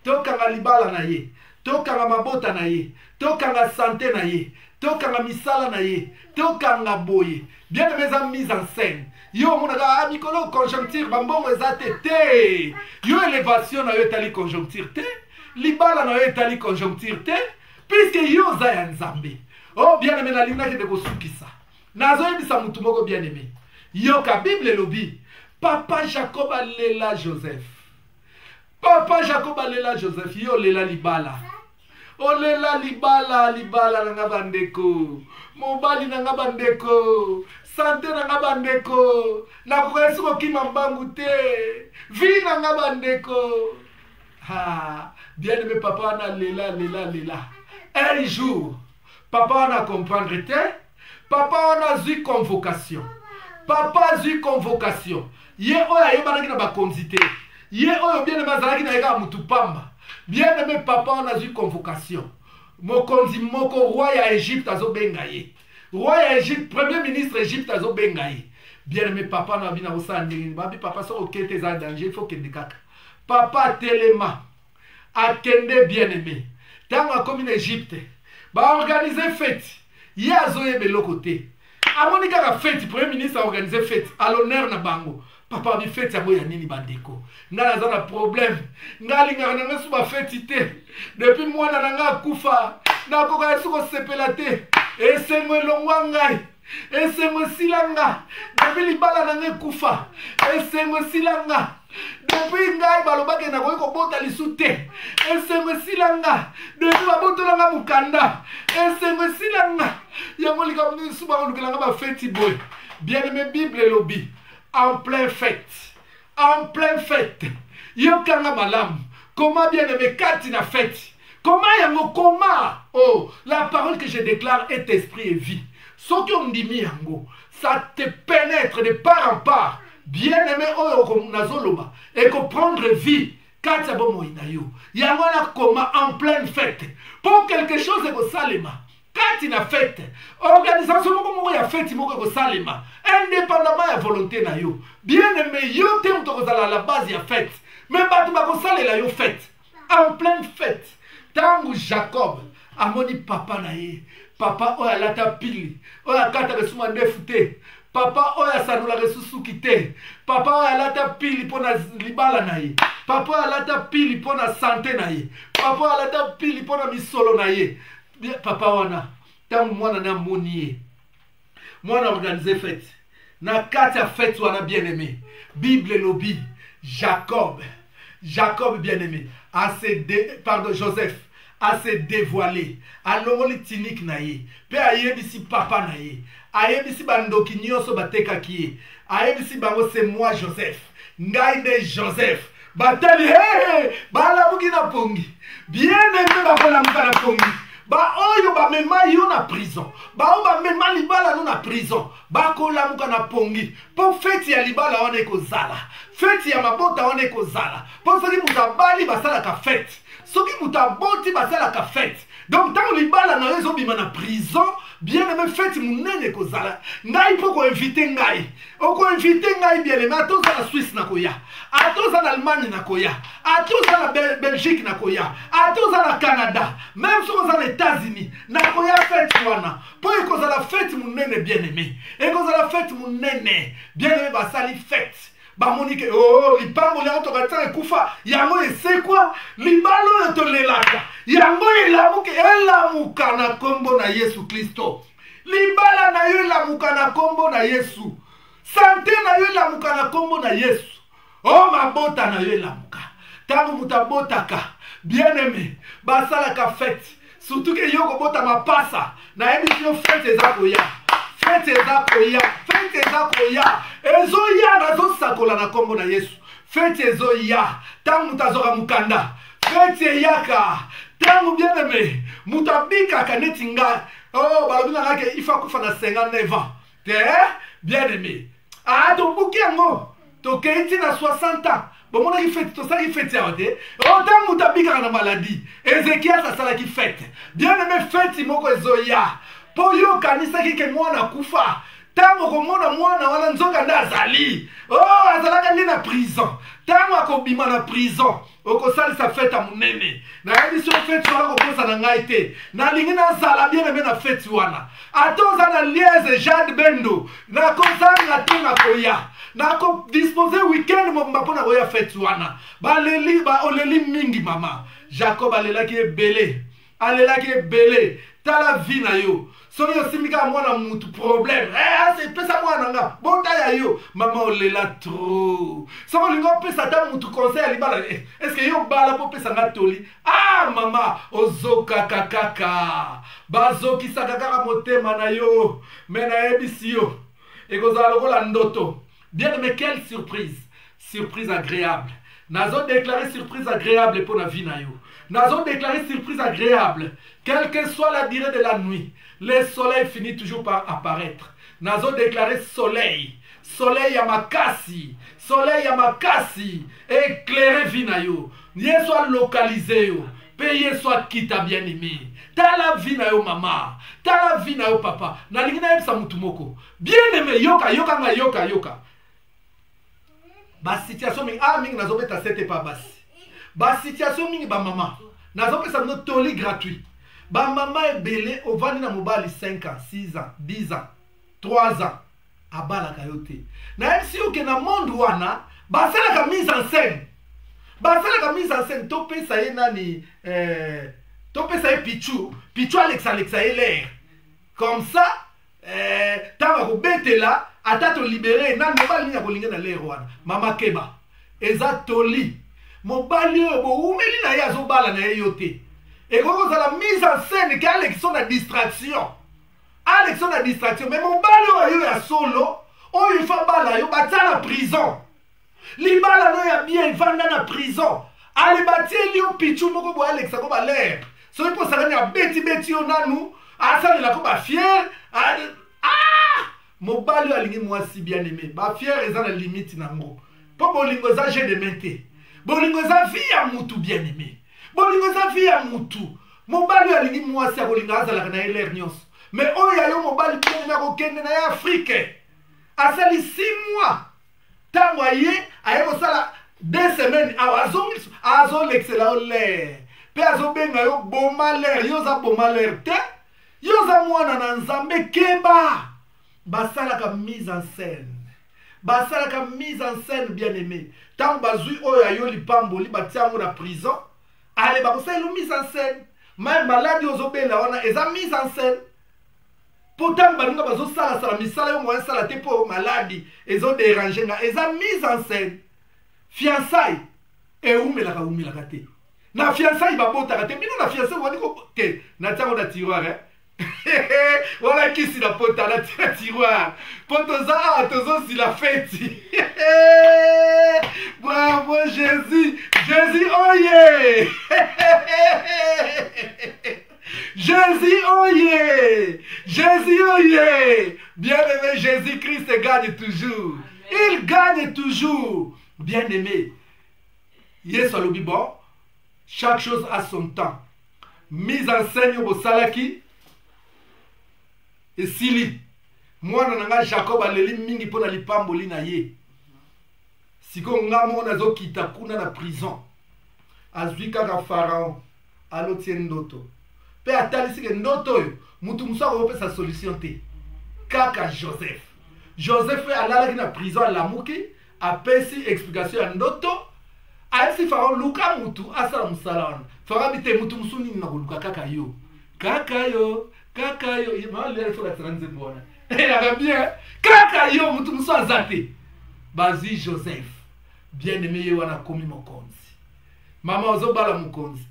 Tokanga libala na ye. Tokanga mabota na ye. Tokanga santé na ye. Tokanga misala na ye. Tokanga boye. Bien aimé za mise en scène. Yo monaka mikolo conjoncture bambongo ezate te. Yo élévation na yo etali conjoncture te. Libala na yo etali conjoncture te. Puisque yo za ya nzambe. Oh bien aimé na linga kende kosukisa. Nazo yebisa mutu moko bien aimé. Yo ka Bible lobi. Papa Jacob alela Joseph. Papa Jacob alela Joseph. Yo lela libala. Olela libala nanga bandeko. Mobali nanga bandeko. Santé nanga bandeko. Na koyesu ko kima mbangu te. Vi nanga bandeko. Ah, bien aimé papa na lela. Un jour, papa na comprendre te. Papa na zui convocation. Papa zui convocation. Ye oya yebana kina bakonzite. Ye oyo bien aimé azalaki na yeka mutu pamba. Bien aimé papa on a eu convocation. Mokonzi moko roi ya Égypte azo bengaye. Roi ya Égypte, premier ministre Égypte azo bengaye. Bien aimé papa na bina osandi. Babi papa so okete za danger, il faut que ndikaka. Papa telema. akende bien-aimé. Tanga comme en Égypte, ba organiser fête. Ya zoye beloko te. Amoni kaka fête, premier ministre a organisé fête à l'honneur na bango. Papa bi fête ya boya nini bandeko. Nga na za na problème. Nga linga na ngasu ba fête te. Depuis moi na nga kufa, na koka yesu ko sepela te. Esengo elongwa ngai. Esengo silanga. Depuis libala na ngai kufa. Esengo silanga. Depuis ngai balobake na ko bota lisu te. Esengo silanga. Depuis babotolanga mukanda. Esengo silanga. Yango likamni suba ngulanga ba fête boy. Bien-aimé Bible lobby. En pleine fête. En pleine fête. Yokanga malam. Comment bien-aimé Katina fête. Comment yango comment. Oh, la parole que je déclare est esprit et vie. Ce qui on dit yango, ça te pénètre de part en part. Bien-aimé oh nazoloba et comprendre vie. Katia bomo inayo. Yango la comment en pleine fête. Pour quelque chose de salema. Katina fête. Organisation moko ya fête moko ko salema. Indépendamment de la volonté na yo. Bien-aimé, yo te mtokozala la base ya fête. Mais batu bakosalela yo fête. En pleine fête. Tangu Jacob amoni papa na ye. Papa oya lata pili. Oya kata resuma ndefu te. Papa oya sanula resusu kite. Papa oya lata pili pona libala na ye. Papa oya lata pili pona santé na ye. Papa oya lata pili pona misolo na ye. Papa wana tangu mwana na moni ye. Mwana organiser fête. Na kata fête wana bien-aimé. Bible lobby. Jacob bien-aimé. Joseph. A se dévoilé. A longoli tinik na ye. Pe ayebisi papa na ye. Ayebisi bandoki nyonso bateka kiye. Ayebisi bango c'est moi Joseph. Ngai de Joseph. Batali hey bala muki na pongi. Bien-aimé bakola muka na pongi. Ba oyo ba mema yo na prison. Ba o ba mema libala no na prison. Ba kola muka na pongi. Po feti ya libala wana ekozala. Feti ya mabota wana ekozala. Po soki mutabali basala ka fete. Soki mutaboti basala ka fete. Donc tant libala na yezo bima na prison, bien aimé fete munene kozala. Ngai po ko inviter ngai. Oko inviter ngai bien aimé atoza na Suisse na koya. Atoza na Allemagne na koya. Atoza na Belgique na koya. Atoza na Canada. Même si on est aux États-Unis, na koya fete wana. Po ekozala fete munene bien aimé. Ekozala fete munene. Bien aimé basali fete. Bamonike oh lipango lya to batsa ekufa yango ese kwa libalo to lelaka yango elamuka na kombo na Yesu Kristo libala na yo elamuka na kombo na Yesu santé na yo elamuka na kombo na Yesu oh mabota na yo elamuka tango mutabotaka bien-aimé basala ka fête surtout que yo kobota mapasa na émission fête ezakoya fête ezakoya fête ezakoya ezoya nazo sakola na kombo na Yesu fête ezoya tangu mutazoka mukanda fête yaka tangu bien-aimé mutabika kaneti nga oh balobina ngake ifa kufa na 59 ans te bien-aimé ah to bukiango to keiti na 60 ans bon mon qui fête to ça qui fête ya te oh tangu mutabika na maladie Ezekiel ça sala qui fête bien-aimé fête moko ezoya po yo kanisa ki ke mwana kufa tango komona mwana wana nzoka ndazali oh azalaka ndi na prison tango akobima na prison okosalisa fete ya munene nayebi so fete wana kokosa na ngai te nalingi nazala bien-aimé na fete wana ata oza na liese Jade Bendo nakozanga te na koya nakodispose weekend mobimba mpo na koya fete wana oleli mingi mama Jacob alelaki ebele tala vi na yo soki osimika mwana mutu problème c'est pesa mwana nga bota ya yo mama olela trop soki olingi opesa ta mutu conseil ya libala est-ce que yo bala po pesa nga toli ah mama ozokaka kaka bazokisaka kaka motema na yo me nayebisi yo ekozala lokola ndoto bien mais quelle surprise agréable nazo déclaré surprise agréable pour la vie na yo nazo déclaré surprise agréable quelle que soit la durée de la nuit. Le soleil finit toujours par apparaître. Nazo déclaré soleil ya makasi, éclairé vinayo, ye soit localisé yo, payé soit kita bien aimé. Tala vinayo mama, tala vinayo papa. Na lingina yebisa mutu moko. Bien aimé yoka. Ba situation mingi nazo beta sete pa basi. ba situation mingi ba mama nazo pesa no toli gratuit ba mama ebele ovandi na mobali 5 ans 6 ans 10 ans 3 ans abala kayote na si oke na monde wana ba sala ka mise en scène to pesa ye nani to pesa ye pichu Alexa l'air comme ça tanga ko betela ata to libérer na mobali ya kolinga na l'air wana mama keba eza toli mobali bo umeli na ya zo bala na yote et quand la mise en scène qui Alexon a distraction mais mobali yo ya solo il faut bala yo batala prison libala no ya bien vanda na prison ali bateli yo pichu moko bo Alexa ko ba l'air so ipo sakani ya beti yo nanu asali la ko ba fier mobali alingi mwasi bien aimé ba fier eza na limite nango po bolingo za je de mente bolingo za vie ya mutu bien aimé bolingo za vie ya mutu mobali alingi mwasi akolinga azala na l'air nyonso mais oya yo mobali bien na ko kende na Afrique asali 6 mois tango aye kosala 2 semaines azo l'excella l'air pe azo benga yo boma l'air yo za boma l'air te yo za mwana na nzambe keba basalaka mise en scène bien aimé tango bazui oyo yo lipamboli batiango na prison ale bakosala mise en scène même maladi ozobela wana eza mise en scène pourtant balinga bazosala misala yo moyen sala te po maladi ezo déranger nga eza mise en scène fiançailles umelaka te na fiançailles babotaka te bino na fiançailles wani ko te na tiango na tiroir voilà kisi na pota na tiroir po tozo si la fête bravo Jésus oye Jésus oye bien-aimé Jésus-Christ gagne toujours. Amen. Il gagne toujours bien-aimé Yesu alobi bon chaque chose a son temps mise en scène yo bosalaki esili mwana nanga Jacob aleli mingi pona lipamboli na ye siko nga mona zo kita kuna na prison azwi kaka Pharaon alotie ndoto pe atalisi ke ndoto oyo mutu musu akopesa solution te kaka Joseph alalaki na prison alamuki apesi explication ya ndoto ayesi Pharaon luka mutu asala musala wana Pharaon bite mutu musu nini na koluka kaka yo malere fo la transe bona ya bien kaka yo mutu musu azate bazi Joseph bien aimé ye wana komi mokonzi mama ozobala mokonzi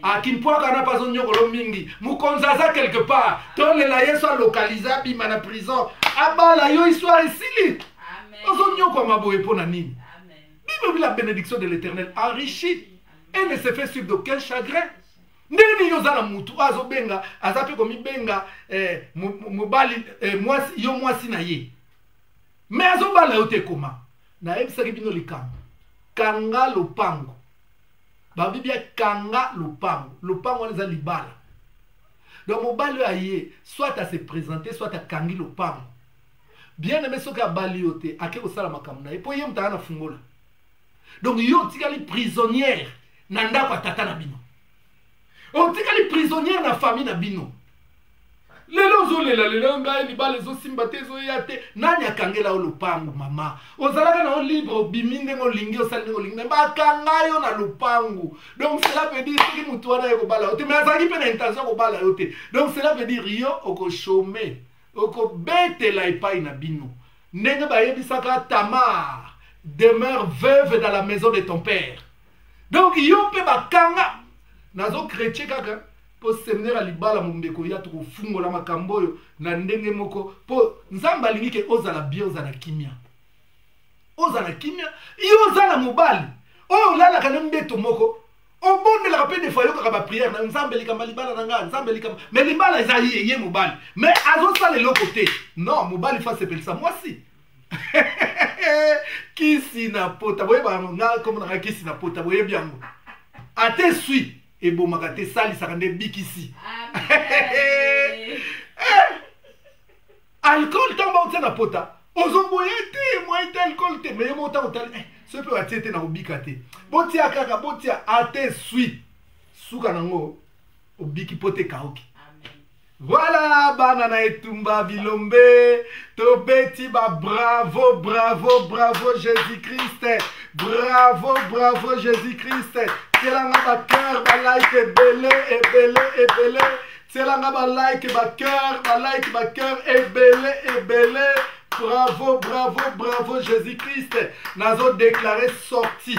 akimpwaka na pazo nyokolo mingi mukonzi aza quelque part tolela Yesu alokaliza bima na prison abala yo histoire esili ozo nyoko maboye pona nini Bible la bénédiction de l'Éternel enrichit et ne se fait suivre d'aucun chagrin. Ndeni yo zala mutu azo benga azape komi benga mobali mwasi na ye mais azo bala yo te koma na ebisaki bino likambo kanga lopango babibia kanga lopango eza libala donc mobali aye soit à se présenter soit à kangi lopango bien aimé soki abali yo te ake kosala makambo na ye po ye mutaka na fungola donc yo tikali prisonnière na ndako tata na bino otikali prisonnière na famille na bino lelo ozolela lelo ngai libala ezosimba te ezoya te nani akangela yo lopango mama ozalaka na yo libre obimi ndenge olingi osali ndenge olingi me bakanga yo na lopango donc cela veut dire soki motu wana ye kobala yo te mais azalaki mpe na intention kobala yo te donc cela veut dire yo okoshome okobetela epai na bino ndenge bayebisaka Tamar demeure veuve dans la maison de ton père donc yo mpe bakanga nazo chrétien kaka po séminaire à libala mumbeko ya tokofungola makambo oyo na ndenge moko po nzambe alingi ke ozala bien ozala kimia yo ozala mobali oyo olalaka na mbeto moko obondelaka mpe defois yokaka bapriere na nzambe likamba libala na nga nzambe likamba mais libala eza ye mobali mais azosala eloko te non mobali fa sepelisa mwasi kisi na pota boyeba nga komonaka kisi na pota boyebi yango ate sui ebomaka te salisaka nde bikisi alcool ntango bautia na pota ozoboye te moye te alcool te mais ye mota otali ce peut attirer na obika te botia kaka botia ate suite suka nango obiki pote kaoki. Voilà, banana etumba bilombe, tobeti ba bravo, bravo, bravo Jésus-Christ, bravo, bravo Jésus-Christ. Telanga ba cœur, ba like ebele, ebele, ebele. Telanga ba like ba cœur, ebele, ebele. Bravo, bravo, bravo Jésus-Christ. Nazo déclaré sorti.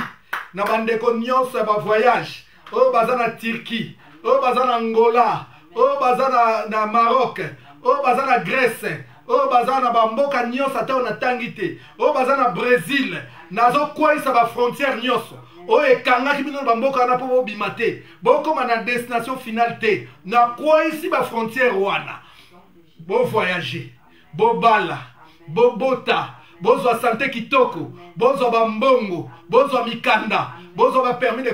Na bandeko nyonso ba voyage. Oh bazana Turquie, oh bazana Angola. Oh bazana na Maroc, oh bazana Grèce, oh bazana bamboka nyonso ata na tangite, oh bazana Brésil, nazo kwisa ba frontière nyonso. Oh ekangaki bino bamboka na po bimate. Bokoma na destination finale te. Na kwisi ba frontière wana. Bo voyager, bo bala, bo bota, bozwa santé kitoko, bozwa bambongo, bozwa mikanda, bozwa ba permis de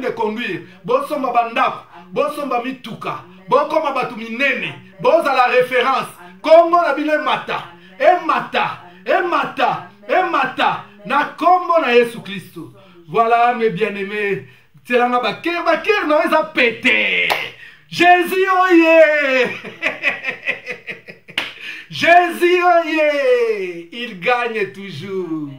conduire, bozwa bandako. Bosomba mituka, bokoma batu minene, boza la référence. Kombo na bile mata, emata, emata, emata, na kombo na Yesu Christo. Voilà mes bien-aimés. Tselanga baker no eza pété. Jésus oye. Jésus oye. Il gagne toujours.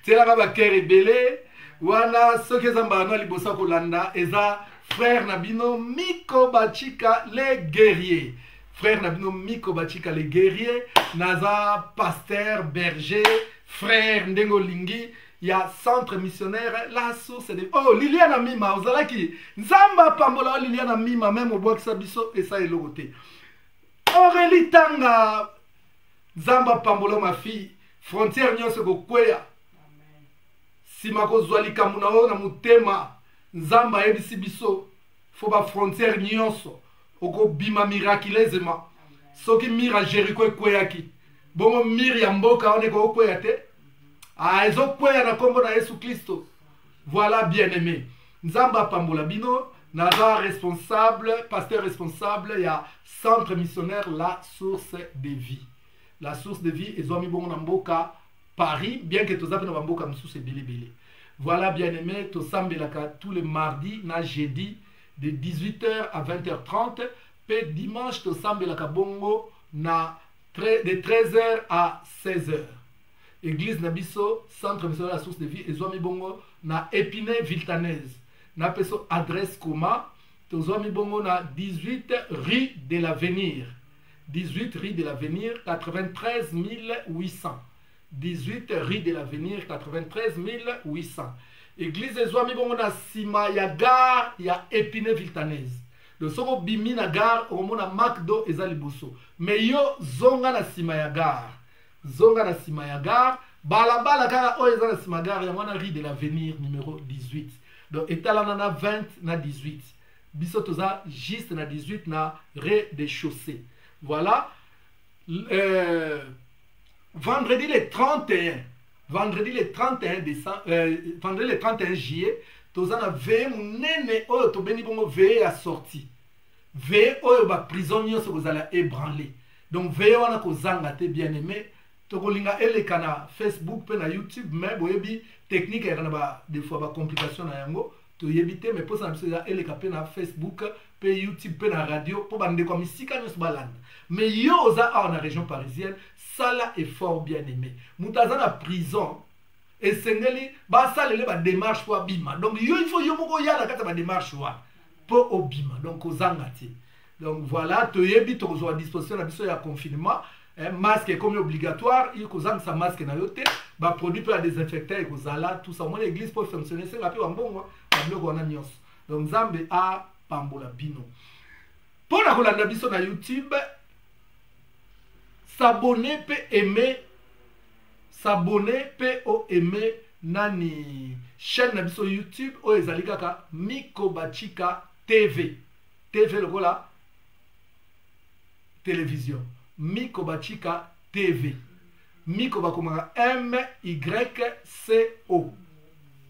Tselanga baker ebele. Wana soki zamba no libosa kolanda eza frère Nabino Miko Bachika les guerriers. Frère Nabino Miko Bachika les guerriers. Naza pasteur, berger, frère Ndengo Lingi. Il y a centre missionnaire, la source de... Oh, Liliana Mima, vous allez qui? Zamba Pambola, Liliana Mima, même au bois de Sabiso, et ça est l'autre. Aurélie Tanga, Zamba Pambola, ma fille, frontière nyonso go kweya. Simako Zwali Kamunao na mutema. Nzamba ebisi biso fo ba frontière nyonso oko bima miraculeusement soki mira Jericho ekweyaki bongo miri ya mboka one ko okweya te ezo kweya na kombo na Yesu Kristo. Voilà bien-aimé, Nzamba pambola bino naza responsable, pasteur responsable ya centre missionnaire La Source de Vie. La Source de Vie ezwami bongo na mboka Paris, bien que tozape na mboka msusu ebele. Voilà bien-aimé, to sambelaka tous les mardis, na jeudi, de 18h à 20h30. Pe dimanche, to sambelaka bongo, de 13h à 16h. Église Nabiso, Centre Missionnaire La Source de Vie, et Zouami bongo, na Épinay Viltanaise. Na peso adresse Koma, to Zouami bongo na 18 rue de l'Avenir. 18 rue de l'Avenir, 93 800. 18 rue de l'Avenir, 93 800. Église de Zouami bongo na sima ya gare ya Épinay Viltanaise. Le soko bimi na gare omona Macdo ezalibuso. Mais yo zonga na sima ya gare. Zonga na sima ya gare. Balabala kaka o eza na sima gare ya mwana rue de l'Avenir numéro 18. Donc etalana na 20 na 18. Biso toza juste na 18 na rez-de-chaussée. Voilà. Vendredi le 31 décembre, vendredi le 31 juillet, toza na veye munene oyo tobeni bongo veye ya sortie. Veye oyo ba prison nyonso kozala ébranlé. Donc veye wana kozanga te bien-aimé, tokolinga eleka na Facebook pe na YouTube, mais boyebi technique ya na ba des fois ba complication na yango, toyebi te mais posa na biso ya eleka pe na Facebook pe YouTube pe na radio po bande kwa misika nyonso balanda. Mais yo oza a na région parisienne, ça là est fort bien-aimé. Mutaza na prison et sengeli ba salele ba démarche pour bima. Donc yo il faut yo moko ya na kata ba démarche wa pour obima. Donc ozangati. Donc voilà, toyebi tozo à disposition na biso ya confinement. Masque est comme obligatoire, il faut sa masque na yote, ba produit pour la désinfecter et kozala tout ça. Moi l'église pour fonctionner, c'est la pe wambongo, ba bloko na nyos. Donc Nzambe a pambola bino. Pour la kolanda biso na YouTube, s'abonner peut aimer, s'abonner peut aimer nani chaîne na biso YouTube o ezali kaka Miko Bachika TV. TV lokola télévision. Miko Bachika TV. Miko bakomanga MYCO.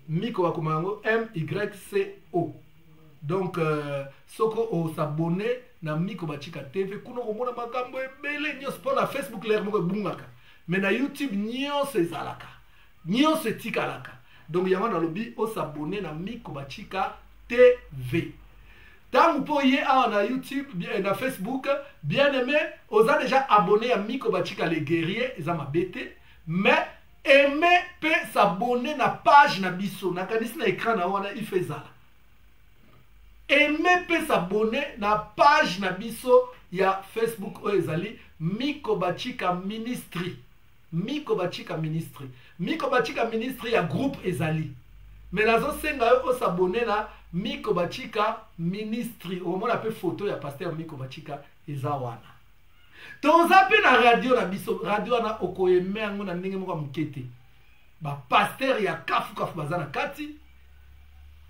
Miko bakomanga MYCO. Donc soko o s'abonner na Miko Bachika TV kuno komona makambo ebele nyonso pour na Facebook l'air moko bungaka. Mais na YouTube nyonso ezalaka. Nyonso etikalaka. donc yango na lobi o s'abonner na Miko Bachika TV. Tant pour y aller na YouTube, bien na Facebook, bien aimé, on a déjà abonné à Miko Bachika les guerriers, ils ont ma bête, mais aimer peut s'abonner na page na biso, na kanisi na écran na wana il fait ça. Aimer peut s'abonner na page na biso ya Facebook o ezali Miko Bachika Ministry. Miko Bachika Ministry. Miko Bachika Ministry ya groupe ezali. Mais nazo senga o s'abonner na Miko Bachika Ministry. Au moins peu photo ya pasteur Miko Bachika ezawana. Toza pe na radio na biso, radio na okoyeme yango na ndenge moko mukete. Ba pasteur ya kafu bazana kati.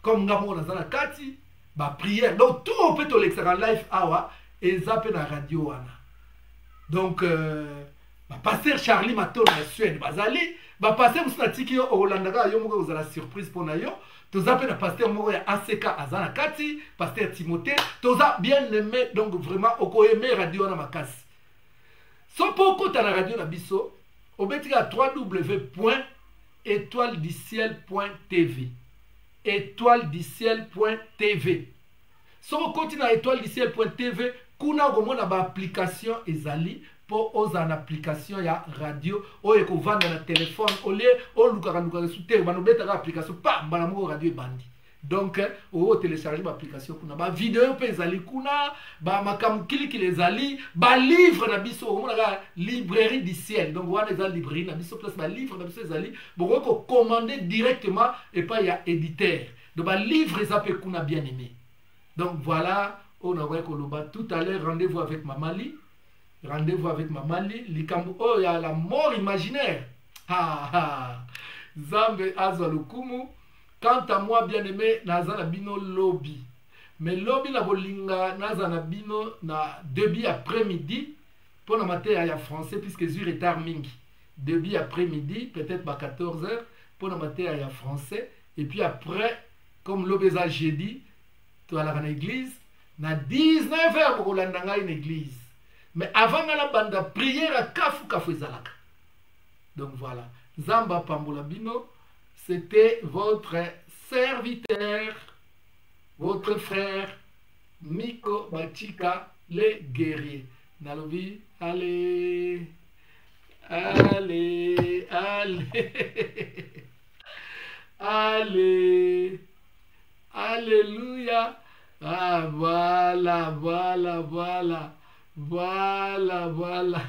Comme ngamo na zana kati. Ba prière. Donc tout on peut to l'extra live awa eza pe na radio wana. Donc ba pasteur Charlie Maton na Suède bazali, ba pasteur Musnatiki yo Hollanda yo moko ozala surprise pour na yo. Toza pe na pasteur moko ya ACK azana kati, pasteur Timothée, toza bien aimé donc vraiment okoyeme radio na makasi. So poko ta na radio na biso, obetika www.étoilediciel.tv. étoilediciel.tv. So continue na étoilediciel.tv, kuna gomona ba application ezali pour oza na application ya radio oye ko vanda na téléphone ole o lukaka sute bano betaka application pa bana mo radio bandi. Donc o télécharger ba application kuna ba vidéo pe ezali kuna ba makam kili ezali ba livre na biso o mona librairie du ciel. Donc wana ezali librairie na biso place ba livre na biso ezali bo ko commander directement et pas ya éditeur. Donc ba livre ezapé kuna bien aimé. Donc voilà, on a vu tout à l'heure rendez-vous avec Mamali. Rendez-vous avec Mamali. Likambo, oh, il y a la mort imaginaire. Zambe Azalukumu. Quant à moi, bien aimé, Nazana Bino lobby. Mais lobby la bolinga, Nazana Bino na début après-midi. Pour la matière, il y a français, puisque c'est retard mingi. Début après-midi, peut-être à 14h. Pour la matière, il y a français. Et puis après, comme l'obésa jeudi, tu vas à l'église. Na 19h, pour l'andanga une église. Mais avant la bande prière à kafu ezalaka. Donc voilà. Zamba Pambola Bino, c'était votre serviteur, votre frère Miko Bachika les guerriers. Nalobi, allez, allez, allez, allez, alléluia. Ah voilà, voilà, voilà. Voilà, voilà.